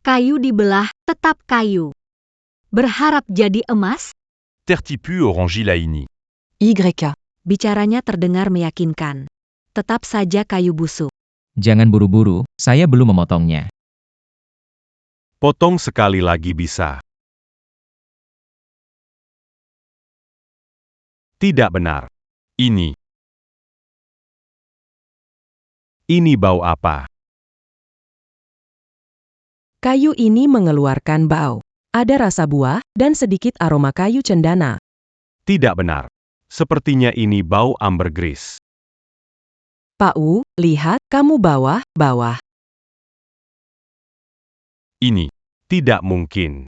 Kayu dibelah, tetap kayu. Berharap jadi emas? Tertipu orangila ini. YK. Bicaranya terdengar meyakinkan. Tetap saja kayu busuk. Jangan buru-buru, saya belum memotongnya. Potong sekali lagi bisa. Tidak benar. Ini. Ini bau apa? Kayu ini mengeluarkan bau. Ada rasa buah dan sedikit aroma kayu cendana. Tidak benar. Sepertinya ini bau ambergris. Pak Wu, lihat, kamu bawah. Ini. Tidak mungkin.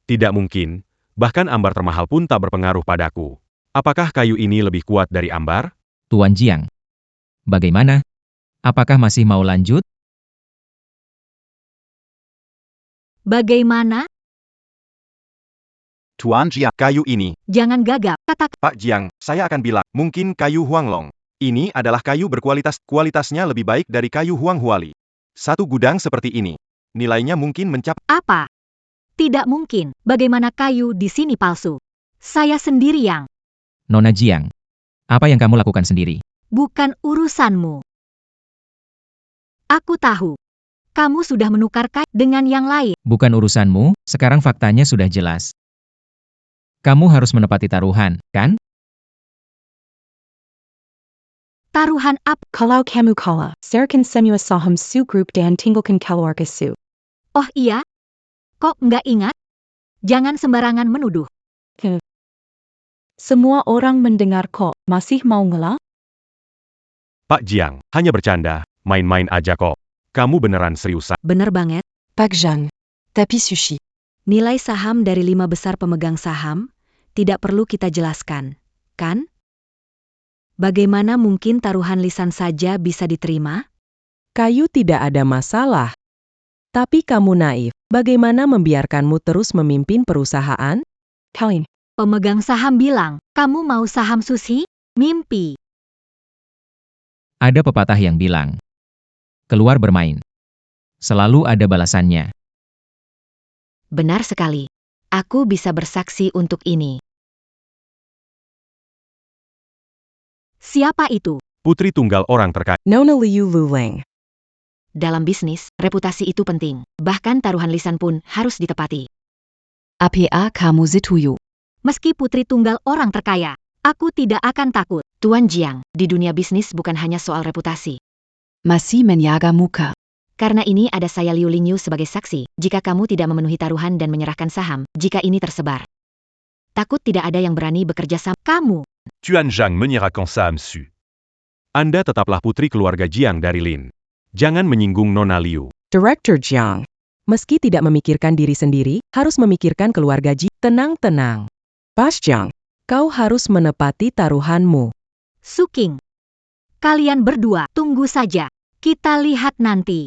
Tidak mungkin. Bahkan ambar termahal pun tak berpengaruh padaku. Apakah kayu ini lebih kuat dari ambar? Tuan Jiang. Bagaimana? Apakah masih mau lanjut? Bagaimana? Tuan Jiang, kayu ini. Jangan gagap, katakan. Pak Jiang, saya akan bilang, mungkin kayu Huanglong. Ini adalah kayu berkualitas, kualitasnya lebih baik dari kayu Huanghuali. Satu gudang seperti ini. Nilainya mungkin mencapai... Apa? Tidak mungkin. Bagaimana kayu di sini palsu? Saya sendiri yang... Nona Jiang. Apa yang kamu lakukan sendiri? Bukan urusanmu. Aku tahu. Kamu sudah menukar kayu dengan yang lain. Bukan urusanmu, sekarang faktanya sudah jelas. Kamu harus menepati taruhan, kan? Taruhan apa? Kalau kamu kalah, serahkan semua saham Su Group dan tinggalkan keluarga Su. Oh iya? Kok nggak ingat? Jangan sembarangan menuduh. Semua orang mendengar kok, masih mau ngelak? Pak Jiang, hanya bercanda, main-main aja kok. Kamu beneran seriusan? Bener banget. Pak Zhang. Tapi sushi. Nilai saham dari 5 besar pemegang saham tidak perlu kita jelaskan, kan? Bagaimana mungkin taruhan lisan saja bisa diterima? Kayu tidak ada masalah. Tapi kamu naif. Bagaimana membiarkanmu terus memimpin perusahaan? Kalian. Pemegang saham bilang, kamu mau saham sushi? Mimpi. Ada pepatah yang bilang, keluar bermain. Selalu ada balasannya. Benar sekali. Aku bisa bersaksi untuk ini. Siapa itu? Putri tunggal orang terkaya. Nona Liu Luleng. Dalam bisnis, reputasi itu penting. Bahkan taruhan lisan pun harus ditepati. APA kamu Situyu. Meski putri tunggal orang terkaya, aku tidak akan takut. Tuan Jiang, di dunia bisnis bukan hanya soal reputasi. Masih menjaga muka. Karena ini ada saya Liu Lingyu sebagai saksi, jika kamu tidak memenuhi taruhan dan menyerahkan saham, jika ini tersebar. Takut tidak ada yang berani bekerja sama kamu. Tuan Zhang menyerahkan saham Su. Anda tetaplah putri keluarga Jiang dari Lin. Jangan menyinggung Nona Liu. Director Jiang. Meski tidak memikirkan diri sendiri, harus memikirkan keluarga Ji. Tenang-tenang. Pas Jiang, kau harus menepati taruhanmu. Suking. Kalian berdua, tunggu saja. Kita lihat nanti.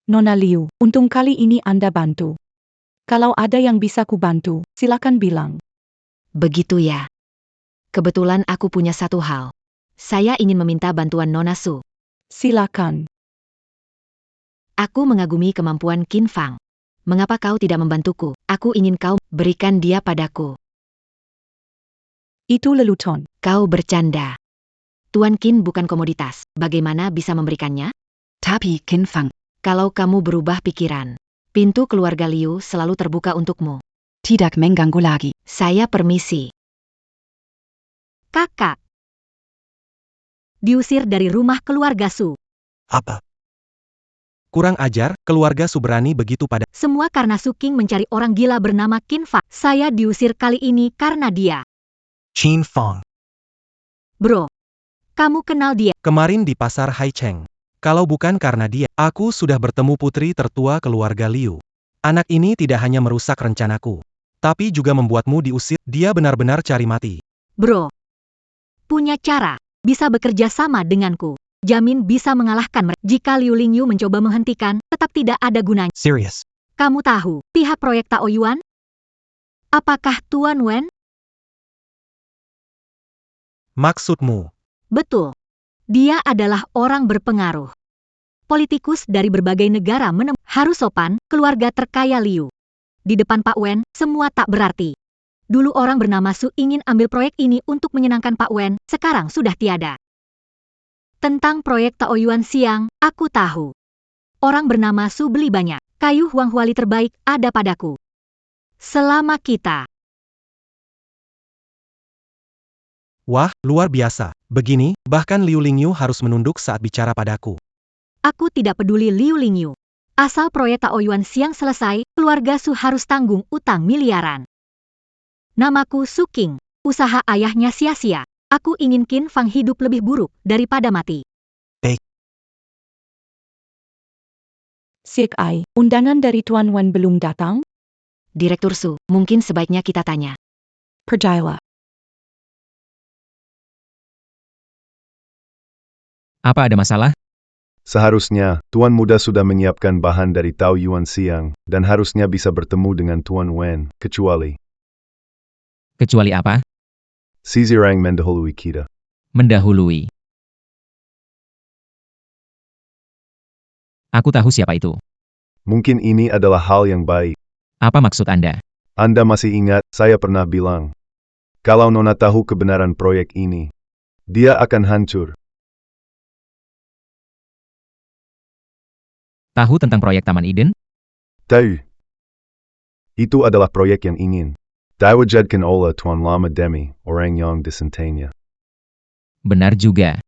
Nona Liu, untung kali ini Anda bantu. Kalau ada yang bisa ku bantu, silakan bilang. Begitu ya. Kebetulan aku punya satu hal. Saya ingin meminta bantuan Nona Su. Silakan. Aku mengagumi kemampuan Qin Fang. Mengapa kau tidak membantuku? Aku ingin kau berikan dia padaku. Itu lelucon. Kau bercanda. Tuan Qin bukan komoditas. Bagaimana bisa memberikannya? Tapi Qin Fang. Kalau kamu berubah pikiran, pintu keluarga Liu selalu terbuka untukmu. Tidak mengganggu lagi. Saya permisi. Kakak. Diusir dari rumah keluarga Su. Apa? Kurang ajar, keluarga Su berani begitu pada... Semua karena Suking mencari orang gila bernama Qin Fang. Saya diusir kali ini karena dia. Qin Fang. Bro, kamu kenal dia? Kemarin di pasar Haicheng. Kalau bukan karena dia, aku sudah bertemu putri tertua keluarga Liu. Anak ini tidak hanya merusak rencanaku, tapi juga membuatmu diusir. Dia benar-benar cari mati. Bro, punya cara, bisa bekerja sama denganku. Jamin bisa mengalahkan mereka. Jika Liu Lingyu mencoba menghentikan, tetap tidak ada gunanya. Serious. Kamu tahu, pihak proyek Tao Yuan? Apakah Tuan Wen? Maksudmu? Betul. Dia adalah orang berpengaruh. Politikus dari berbagai negara harus sopan, keluarga terkaya Liu. Di depan Pak Wen, semua tak berarti. Dulu orang bernama Su ingin ambil proyek ini untuk menyenangkan Pak Wen, sekarang sudah tiada. Tentang proyek Tao Yuan Siang, aku tahu. Orang bernama Su beli banyak, kayu Huang Huali terbaik ada padaku. Selama kita. Wah, luar biasa. Begini, bahkan Liu Lingyu harus menunduk saat bicara padaku. Aku tidak peduli Liu Lingyu. Asal proyek Tao Yuan Siang selesai, keluarga Su harus tanggung utang miliaran. Namaku Suking. Usaha ayahnya sia-sia. Aku ingin Qin Fang hidup lebih buruk daripada mati. Baik. Sik Ai, undangan dari Tuan Wen belum datang? Direktur Su, mungkin sebaiknya kita tanya. Percayalah. Apa ada masalah? Seharusnya, Tuan Muda sudah menyiapkan bahan dari Tao Yuan Siang, dan harusnya bisa bertemu dengan Tuan Wen, kecuali... Kecuali apa? Si Zirang mendahului kita. Mendahului. Aku tahu siapa itu. Mungkin ini adalah hal yang baik. Apa maksud Anda? Anda masih ingat, saya pernah bilang. Kalau Nona tahu kebenaran proyek ini, dia akan hancur. Tahu tentang proyek Taman Eden? Tahu. Itu adalah proyek yang ingin diwujudkan oleh Tuan Lama Demi, orang yang disintainya. Benar juga.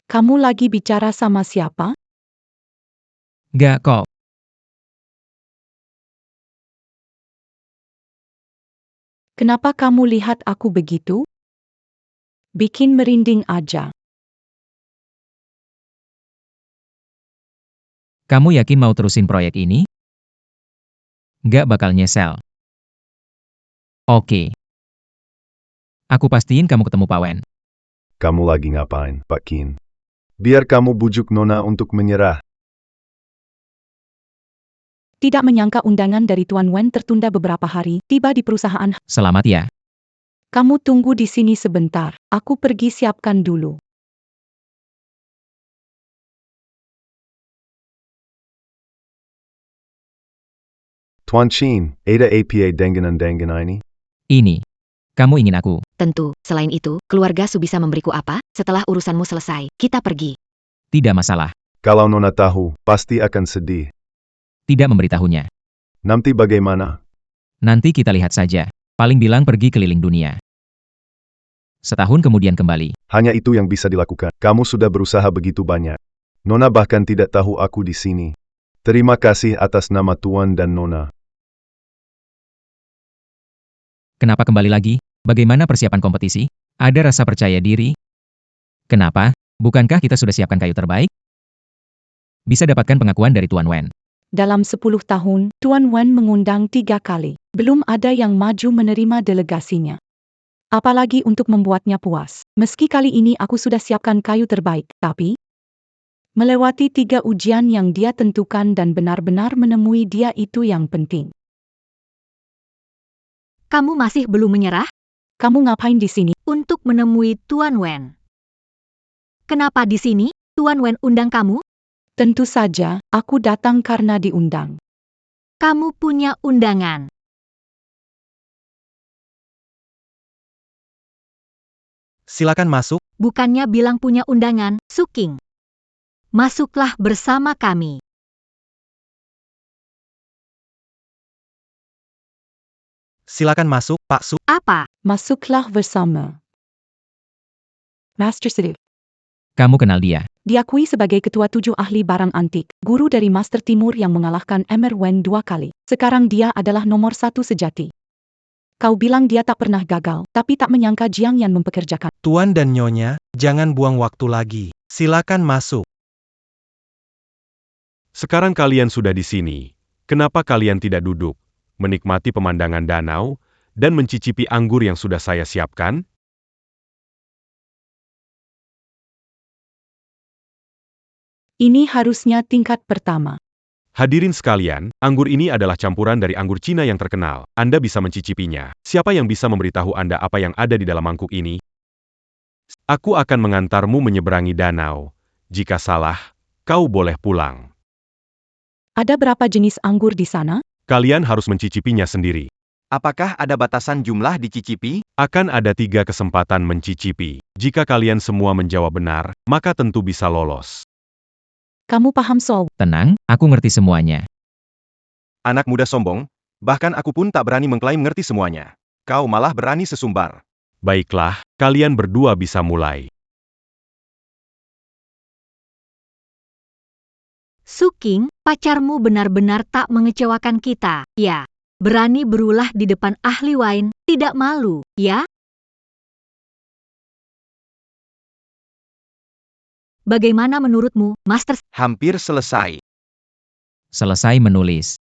Kamu lagi bicara sama siapa? Gak kok. Kenapa kamu lihat aku begitu? Bikin merinding aja. Kamu yakin mau terusin proyek ini? Nggak bakal nyesel. Oke. Aku pastiin kamu ketemu Pak Wen. Kamu lagi ngapain, Pak Qin? Biar kamu bujuk Nona untuk menyerah. Tidak menyangka undangan dari Tuan Wen tertunda beberapa hari, tiba di perusahaan. Selamat ya. Kamu tunggu di sini sebentar, aku pergi siapkan dulu. Tuan Qin, ada apa dengan ini? Ini. Kamu ingin aku? Tentu, selain itu, keluarga Su bisa memberiku apa? Setelah urusanmu selesai, kita pergi. Tidak masalah. Kalau Nona tahu, pasti akan sedih. Tidak memberitahunya. Nanti bagaimana? Nanti kita lihat saja. Paling bilang pergi keliling dunia. Setahun kemudian kembali. Hanya itu yang bisa dilakukan. Kamu sudah berusaha begitu banyak. Nona bahkan tidak tahu aku di sini. Terima kasih atas nama Tuan dan Nona. Kenapa kembali lagi? Bagaimana persiapan kompetisi? Ada rasa percaya diri? Kenapa? Bukankah kita sudah siapkan kayu terbaik? Bisa dapatkan pengakuan dari Tuan Wen. Dalam 10 tahun, Tuan Wen mengundang 3 kali. Belum ada yang maju menerima delegasinya. Apalagi untuk membuatnya puas. Meski kali ini aku sudah siapkan kayu terbaik, tapi melewati 3 ujian yang dia tentukan dan benar-benar menemui dia itu yang penting. Kamu masih belum menyerah? Kamu ngapain di sini? Untuk menemui Tuan Wen. Kenapa di sini? Tuan Wen undang kamu? Tentu saja, aku datang karena diundang. Kamu punya undangan. Silakan masuk. Bukannya bilang punya undangan, Su Qing. Masuklah bersama kami. Silakan masuk, Pak Su. Apa? Masuklah bersama. Master Sidiq. Kamu kenal dia? Diakui sebagai ketua 7 ahli barang antik, guru dari Master Timur yang mengalahkan Emir Wen 2 kali. Sekarang dia adalah nomor 1 sejati. Kau bilang dia tak pernah gagal, tapi tak menyangka Jiang Yan mempekerjakan. Tuan dan Nyonya, jangan buang waktu lagi. Silakan masuk. Sekarang kalian sudah di sini. Kenapa kalian tidak duduk, menikmati pemandangan danau, dan mencicipi anggur yang sudah saya siapkan? Ini harusnya tingkat pertama. Hadirin sekalian, anggur ini adalah campuran dari anggur Cina yang terkenal. Anda bisa mencicipinya. Siapa yang bisa memberitahu Anda apa yang ada di dalam mangkuk ini? Aku akan mengantarmu menyeberangi danau. Jika salah, kau boleh pulang. Ada berapa jenis anggur di sana? Kalian harus mencicipinya sendiri. Apakah ada batasan jumlah dicicipi? Akan ada 3 kesempatan mencicipi. Jika kalian semua menjawab benar, maka tentu bisa lolos. Kamu paham soal? Tenang, aku ngerti semuanya. Anak muda sombong, bahkan aku pun tak berani mengklaim ngerti semuanya. Kau malah berani sesumbar. Baiklah, kalian berdua bisa mulai. Su Qing, pacarmu benar-benar tak mengecewakan kita, ya. Berani berulah di depan ahli wine, tidak malu, ya? Bagaimana menurutmu, Master? Hampir selesai. Selesai menulis.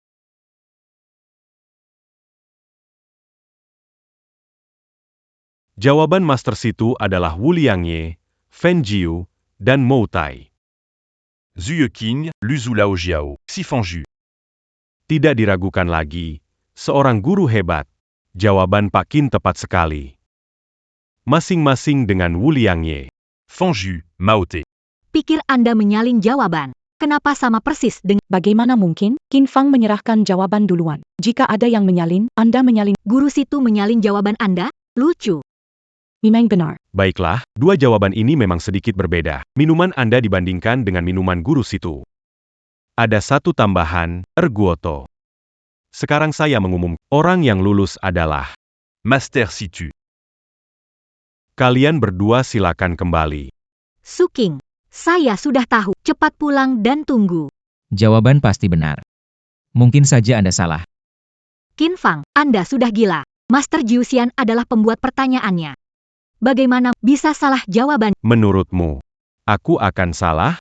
Jawaban Master Situ adalah Wu Liangye, Fen Jiu, dan Mou Tai. Zhu Qin, Lu Zulao Jiao, Xifangju. Tidak diragukan lagi, seorang guru hebat. Jawaban Pak Qin tepat sekali. Masing-masing dengan Wu Liangye. Fangju, Mao Te. Pikir Anda menyalin jawaban. Kenapa sama persis dengan... Bagaimana mungkin? Qin Fang menyerahkan jawaban duluan. Jika ada yang menyalin, Anda menyalin. Guru Situ menyalin jawaban Anda? Lucu. Memang benar. Baiklah, 2 jawaban ini memang sedikit berbeda. Minuman Anda dibandingkan dengan minuman Guru Situ. Ada 1 tambahan, Erguoto. Sekarang saya mengumumkan, orang yang lulus adalah Master Situ. Kalian berdua silakan kembali. Su Qing, saya sudah tahu. Cepat pulang dan tunggu. Jawaban pasti benar. Mungkin saja Anda salah. Qin Fang, Anda sudah gila. Master Jiuxian adalah pembuat pertanyaannya. Bagaimana bisa salah jawaban? Menurutmu, aku akan salah?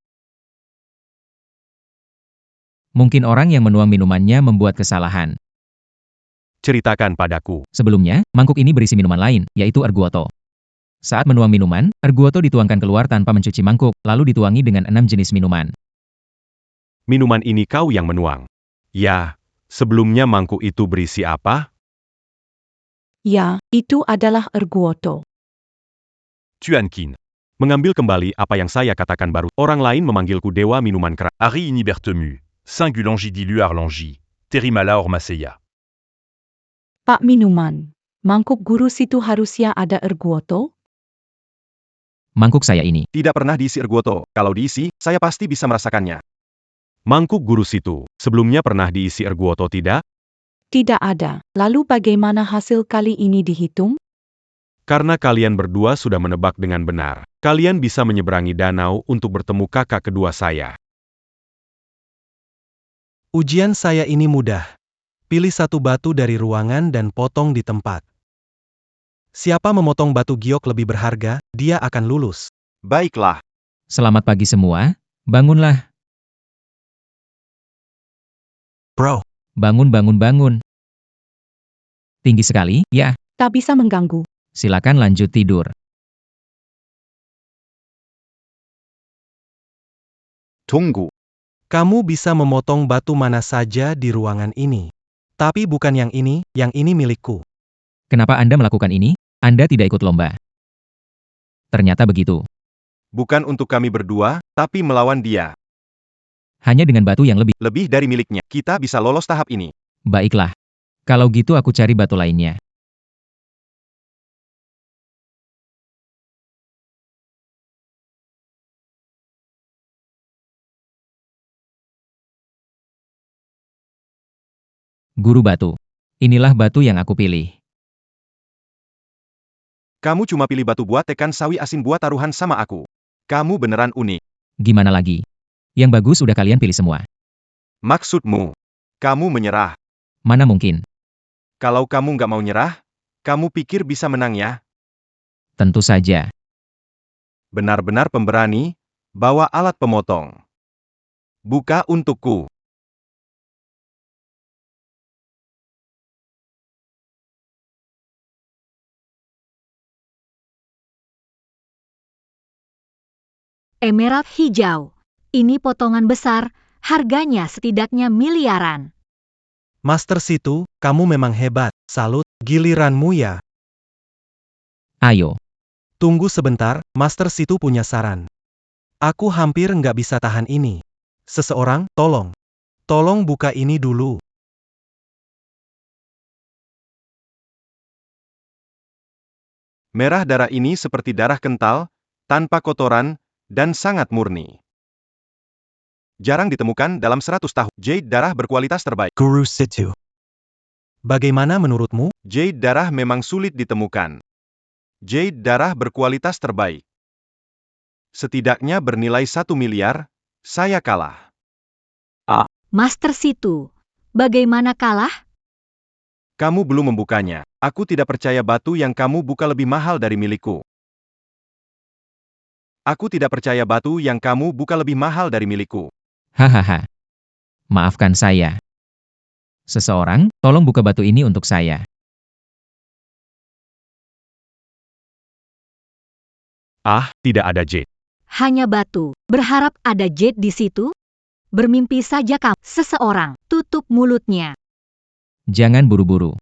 Mungkin orang yang menuang minumannya membuat kesalahan. Ceritakan padaku. Sebelumnya, mangkuk ini berisi minuman lain, yaitu erguoto. Saat menuang minuman, erguoto dituangkan keluar tanpa mencuci mangkuk, lalu dituangi dengan 6 jenis minuman. Minuman ini kau yang menuang. Ya, sebelumnya mangkuk itu berisi apa? Ya, itu adalah erguoto. Tuankin. Mengambil kembali apa yang saya katakan baru. Orang lain memanggilku dewa minuman keras. Ari Inibertemu. Singulangi dilu Arlangi. Terimala Ormaseya. Pak minuman, mangkuk guru situ harusnya ada erguoto? Mangkuk saya ini. Tidak pernah diisi erguoto. Kalau diisi, saya pasti bisa merasakannya. Mangkuk guru situ, sebelumnya pernah diisi erguoto tidak? Tidak ada. Lalu bagaimana hasil kali ini dihitung? Karena kalian berdua sudah menebak dengan benar. Kalian bisa menyeberangi danau untuk bertemu kakak kedua saya. Ujian saya ini mudah. Pilih satu batu dari ruangan dan potong di tempat. Siapa memotong batu giok lebih berharga, dia akan lulus. Baiklah. Selamat pagi semua, bangunlah. Bro. Bangun. Tinggi sekali, ya. Tak bisa mengganggu. Silakan lanjut tidur. Tunggu. Kamu bisa memotong batu mana saja di ruangan ini. Tapi bukan yang ini milikku. Kenapa Anda melakukan ini? Anda tidak ikut lomba. Ternyata begitu. Bukan untuk kami berdua, tapi melawan dia. Hanya dengan batu yang lebih dari miliknya, kita bisa lolos tahap ini. Baiklah. Kalau gitu aku cari batu lainnya. Guru batu. Inilah batu yang aku pilih. Kamu cuma pilih batu buat tekan sawi asin buat taruhan sama aku. Kamu beneran unik. Gimana lagi? Yang bagus udah kalian pilih semua. Maksudmu, kamu menyerah. Mana mungkin? Kalau kamu nggak mau nyerah, kamu pikir bisa menang ya? Tentu saja. Benar-benar pemberani, bawa alat pemotong. Buka untukku. Emerald hijau. Ini potongan besar, harganya setidaknya miliaran. Master Situ, kamu memang hebat. Salut, giliranmu ya. Ayo. Tunggu sebentar, Master Situ punya saran. Aku hampir nggak bisa tahan ini. Seseorang, tolong. Tolong buka ini dulu. Merah darah ini seperti darah kental, tanpa kotoran, dan sangat murni. Jarang ditemukan dalam 100 tahun. Jade darah berkualitas terbaik. Guru Situ. Bagaimana menurutmu? Jade darah memang sulit ditemukan. Jade darah berkualitas terbaik. Setidaknya bernilai 1 miliar, saya kalah. Master Situ, bagaimana kalah? Kamu belum membukanya. Aku tidak percaya batu yang kamu buka lebih mahal dari milikku. Aku tidak percaya batu yang kamu buka lebih mahal dari milikku. Hahaha. Maafkan saya. Seseorang, tolong buka batu ini untuk saya. Tidak ada jade. Hanya batu. Berharap ada jade di situ? Bermimpi saja kamu. Seseorang, tutup mulutnya. Jangan buru-buru.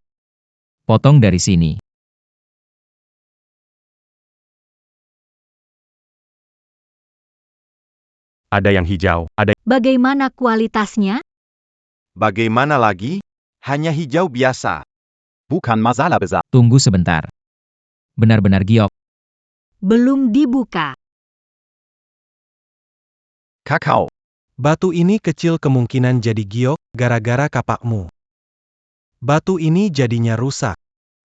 Potong dari sini. Ada yang hijau, ada Bagaimana kualitasnya? Bagaimana lagi? Hanya hijau biasa. Bukan masalah besar. Tunggu sebentar. Benar-benar giok. Belum dibuka. Kakao. Batu ini kecil kemungkinan jadi giok, gara-gara kapakmu. Batu ini jadinya rusak.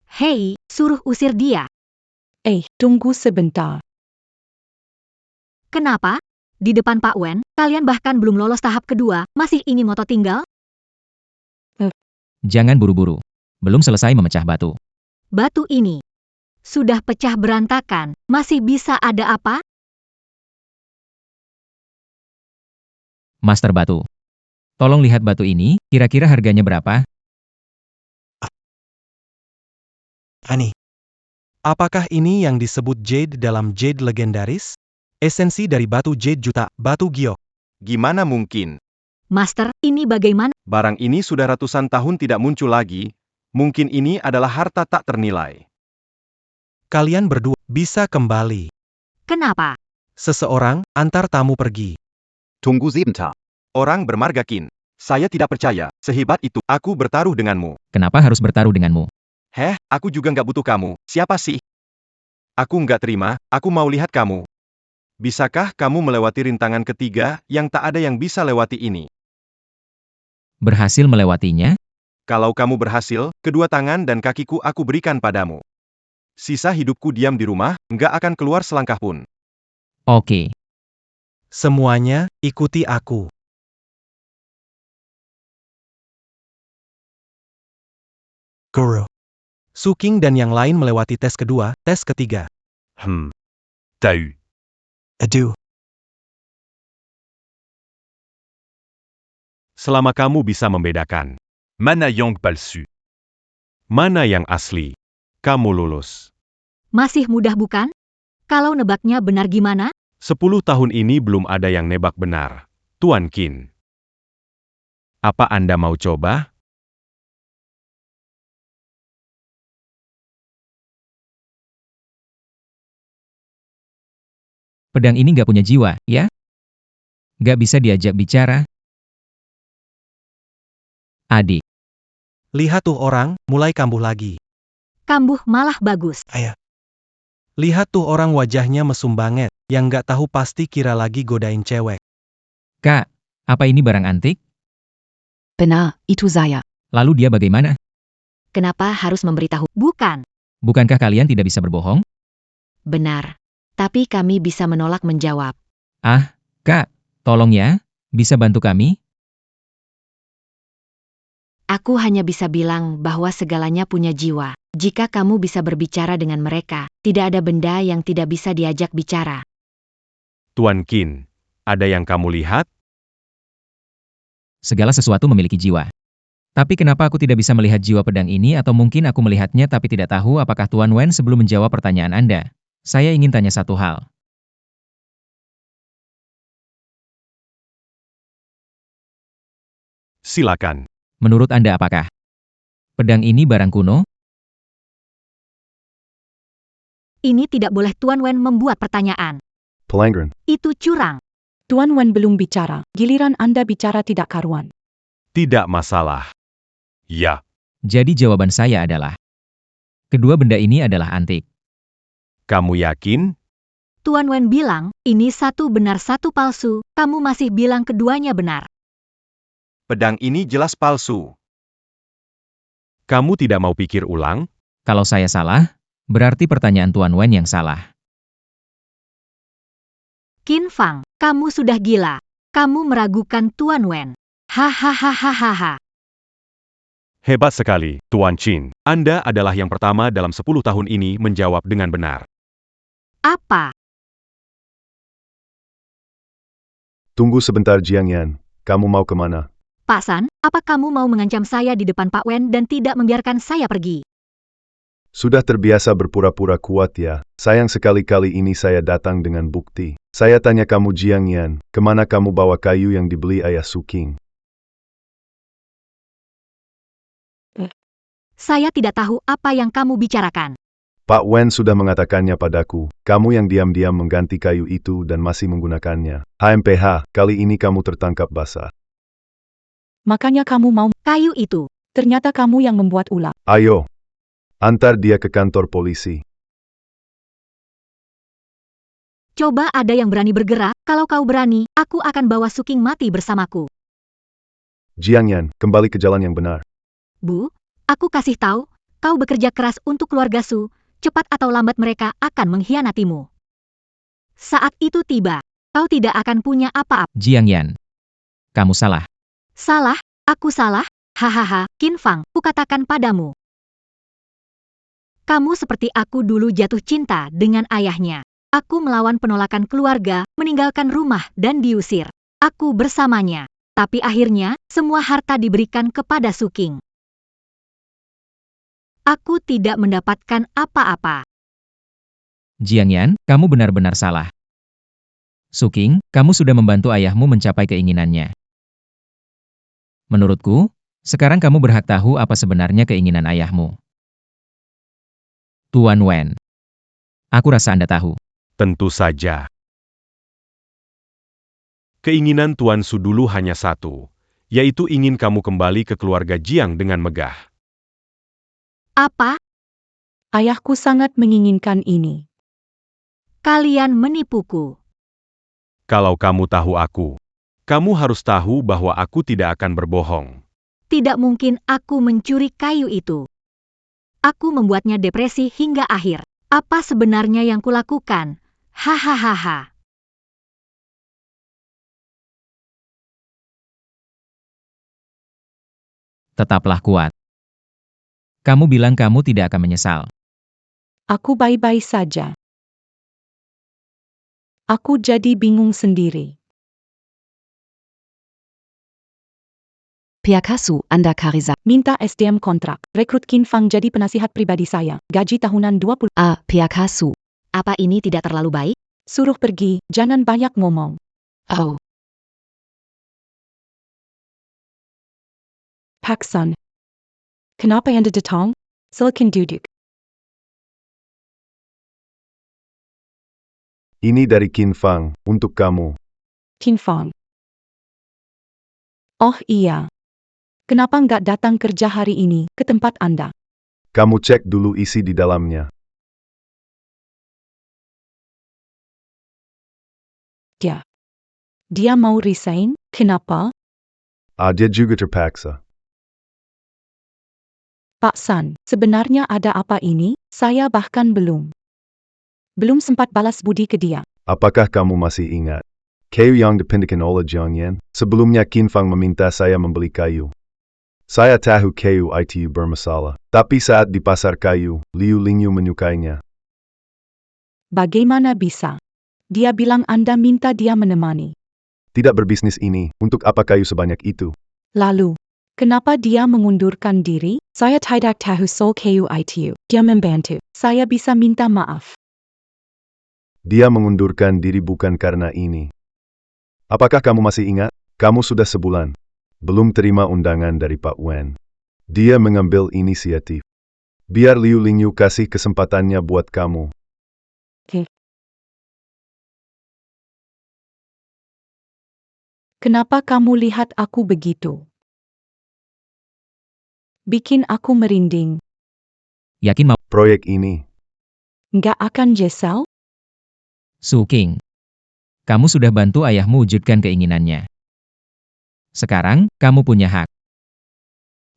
Hei, suruh usir dia. Tunggu sebentar. Kenapa? Di depan Pak Wen, kalian bahkan belum lolos tahap kedua, masih ingin moto tinggal? Jangan buru-buru. Belum selesai memecah batu. Batu ini sudah pecah berantakan, masih bisa ada apa? Master Batu. Tolong lihat batu ini, kira-kira harganya berapa? Ani. Apakah ini yang disebut jade dalam jade legendaris? Esensi dari batu jade juta, batu giok. Gimana mungkin? Master, ini bagaimana? Barang ini sudah ratusan tahun tidak muncul lagi. Mungkin ini adalah harta tak ternilai. Kalian berdua bisa kembali. Kenapa? Seseorang antar tamu pergi. Tunggu sebentar. Orang bermarga Qin. Saya tidak percaya, sehebat itu, aku bertaruh denganmu. Kenapa harus bertaruh denganmu? Aku juga nggak butuh kamu. Siapa sih? Aku nggak terima, aku mau lihat kamu. Bisakah kamu melewati rintangan ketiga, yang tak ada yang bisa lewati ini? Berhasil melewatinya? Kalau kamu berhasil, kedua tangan dan kakiku aku berikan padamu. Sisa hidupku diam di rumah, nggak akan keluar selangkah pun. Oke. Semuanya, ikuti aku. Guru. Suking dan yang lain melewati tes kedua, tes ketiga. T'as eu. Aduh. Selama kamu bisa membedakan Mana yang palsu. mana yang asli, kamu lulus. Masih mudah bukan? Kalau nebaknya benar gimana? 10 tahun ini belum ada yang nebak benar, Tuan Qin. Apa Anda mau coba? Pedang ini nggak punya jiwa, ya? Nggak bisa diajak bicara? Adik. Lihat tuh orang, mulai kambuh lagi. Kambuh malah bagus. Ayah. Lihat tuh orang wajahnya mesum banget, yang nggak tahu pasti kira lagi godain cewek. Kak, apa ini barang antik? Benar, itu saya. Lalu dia bagaimana? Kenapa harus memberitahu? Bukan. Bukankah kalian tidak bisa berbohong? Benar. Tapi kami bisa menolak menjawab. Ah, Kak, tolong ya, bisa bantu kami? Aku hanya bisa bilang bahwa segalanya punya jiwa. Jika kamu bisa berbicara dengan mereka, tidak ada benda yang tidak bisa diajak bicara. Tuan Qin, ada yang kamu lihat? Segala sesuatu memiliki jiwa. Tapi kenapa aku tidak bisa melihat jiwa pedang ini atau mungkin aku melihatnya tapi tidak tahu apakah Tuan Wen sebelum menjawab pertanyaan Anda? Saya ingin tanya satu hal. Silakan. Menurut Anda apakah pedang ini barang kuno? Ini tidak boleh Tuan Wen membuat pertanyaan. Pelanggaran. Itu curang. Tuan Wen belum bicara, giliran Anda bicara tidak karuan. Tidak masalah. Ya. Jadi jawaban saya adalah, kedua benda ini adalah antik. Kamu yakin? Tuan Wen bilang, ini satu benar satu palsu, kamu masih bilang keduanya benar. Pedang ini jelas palsu. Kamu tidak mau pikir ulang? Kalau saya salah, berarti pertanyaan Tuan Wen yang salah. Qin Fang, kamu sudah gila. Kamu meragukan Tuan Wen. Hahaha. Hebat sekali, Tuan Qin. Anda adalah yang pertama dalam 10 tahun ini menjawab dengan benar. Apa? Tunggu sebentar Jiang Yan. Kamu mau kemana? Pak San, apa kamu mau mengancam saya di depan Pak Wen dan tidak membiarkan saya pergi? Sudah terbiasa berpura-pura kuat ya. Sayang sekali kali ini saya datang dengan bukti. Saya tanya kamu Jiang Yan, kemana kamu bawa kayu yang dibeli ayah Suking? Saya tidak tahu apa yang kamu bicarakan. Pak Wen sudah mengatakannya padaku, kamu yang diam-diam mengganti kayu itu dan masih menggunakannya. HMPH, kali ini kamu tertangkap basah. Makanya kamu mau, Kayu itu. ternyata kamu yang membuat ulah. Ayo, antar dia ke kantor polisi. Coba ada yang berani bergerak, kalau kau berani, aku akan bawa Suking mati bersamaku. Jiang Yan, kembali ke jalan yang benar. Bu, aku kasih tahu, kau bekerja keras untuk keluarga Su, cepat atau lambat mereka akan mengkhianatimu. Saat itu tiba, kau tidak akan punya apa-apa. Jiang Yan, kamu salah. Salah, aku salah, hahaha, Qin Fang, kukatakan padamu. Kamu seperti aku dulu jatuh cinta dengan ayahnya. Aku melawan penolakan keluarga, meninggalkan rumah dan diusir. Aku bersamanya. Tapi akhirnya, semua harta diberikan kepada Suking. Aku tidak mendapatkan apa-apa. Jiang Yan, kamu benar-benar salah. Suking, kamu sudah membantu ayahmu mencapai keinginannya. Menurutku, sekarang kamu berhak tahu apa sebenarnya keinginan ayahmu. Tuan Wen. Aku rasa Anda tahu. Tentu saja. Keinginan Tuan Su dulu hanya satu, yaitu ingin kamu kembali ke keluarga Jiang dengan megah. Apa? Ayahku sangat menginginkan ini. Kalian menipuku. Kalau kamu tahu aku, kamu harus tahu bahwa aku tidak akan berbohong. Tidak mungkin aku mencuri kayu itu. Aku membuatnya depresi hingga akhir. Apa sebenarnya yang kulakukan? Hahaha. Tetaplah kuat. Kamu bilang kamu tidak akan menyesal. Aku baik-baik saja. Aku jadi bingung sendiri. Piakasu, Anda Karisa. Minta SDM kontrak. Rekrut Qin Fang jadi penasihat pribadi saya. Gaji tahunan 20. Piakasu. Apa ini tidak terlalu baik? Suruh pergi, jangan banyak ngomong. Oh. Pak Sun. Kenapa Anda datang? Silakan duduk. Ini dari Qin Fang, untuk kamu. Qin Fang. Oh iya. Kenapa nggak datang kerja hari ini ke tempat Anda? Kamu cek dulu isi di dalamnya. Dia mau resign, kenapa? Dia juga terpaksa. Pak San, sebenarnya ada apa ini? Saya bahkan belum sempat balas budi ke dia. Apakah kamu masih ingat? Kayu yang dipindahkan oleh Jiang Yan. Sebelumnya Qin Fang meminta saya membeli kayu. Saya tahu kayu itu bermasalah. Tapi saat di pasar kayu, Liu Lingyu menyukainya. Bagaimana bisa? Dia bilang Anda minta dia menemani. Tidak berbisnis ini, untuk apa kayu sebanyak itu? Lalu, kenapa dia mengundurkan diri? Saya tidak tahu soal kayu itu. Dia membantu. Saya bisa minta maaf. Dia mengundurkan diri bukan karena ini. Apakah kamu masih ingat? Kamu sudah sebulan belum terima undangan dari Pak Wen. Dia mengambil inisiatif. Biar Liu Lingyu kasih kesempatannya buat kamu. Kenapa kamu lihat aku begitu? Bikin aku merinding. Yakin mau? Proyek ini. Nggak akan nyesal? Suking. Kamu sudah bantu ayahmu wujudkan keinginannya. Sekarang, kamu punya hak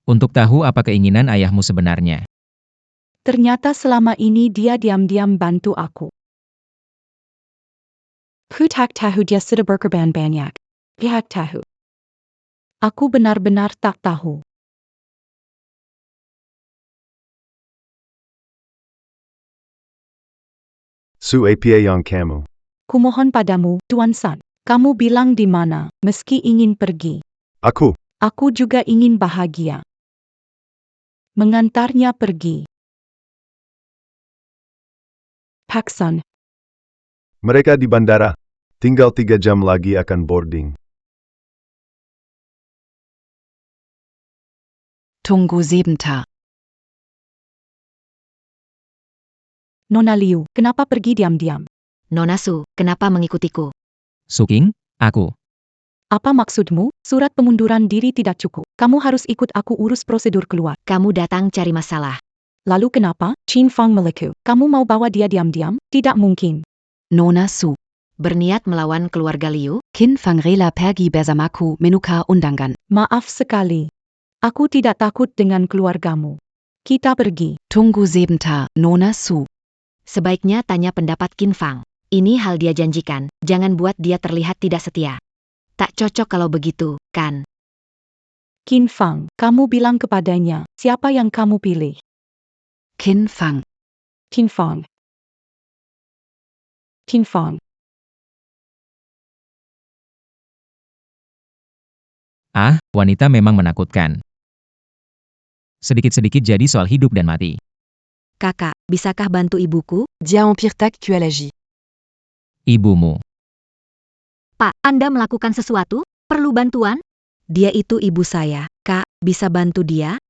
untuk tahu apa keinginan ayahmu sebenarnya. Ternyata selama ini dia diam-diam bantu aku. Ku tak tahu dia sudah berkorban banyak. Pihak tahu. Aku benar-benar tak tahu. Su apa yang kamu? Kumohon padamu, Tuan San. Kamu bilang di mana, meski ingin pergi. Aku juga ingin bahagia. Mengantarnya pergi. Pak Sun. Mereka di bandara. Tinggal 3 jam lagi akan boarding. Tunggu sebentar. Nona Liu, kenapa pergi diam-diam? Nona Su, kenapa mengikutiku? Suking, aku. Apa maksudmu? Surat pengunduran diri tidak cukup. Kamu harus ikut aku urus prosedur keluar. Kamu datang cari masalah. Lalu kenapa? Qin Fang meleku. Kamu mau bawa dia diam-diam? Tidak mungkin. Nona Su. Berniat melawan keluarga Liu? Qin Fang rela pergi bersamaku menuju undangan. Maaf sekali. Aku tidak takut dengan keluargamu. Kita pergi. Tunggu sebentar, Nona Su. Sebaiknya tanya pendapat Qin Fang. Ini hal dia janjikan, jangan buat dia terlihat tidak setia. Tak cocok kalau begitu, kan? Qin Fang, kamu bilang kepadanya, siapa yang kamu pilih? Qin Fang. Tin Fong. Tin Fong. Ah, wanita memang menakutkan. Sedikit-sedikit jadi soal hidup dan mati. Kakak, bisakah bantu ibuku? Dia empire tak tu agis. Ibumu. Pak, Anda melakukan sesuatu? Perlu bantuan? Dia itu ibu saya. Kak, bisa bantu dia?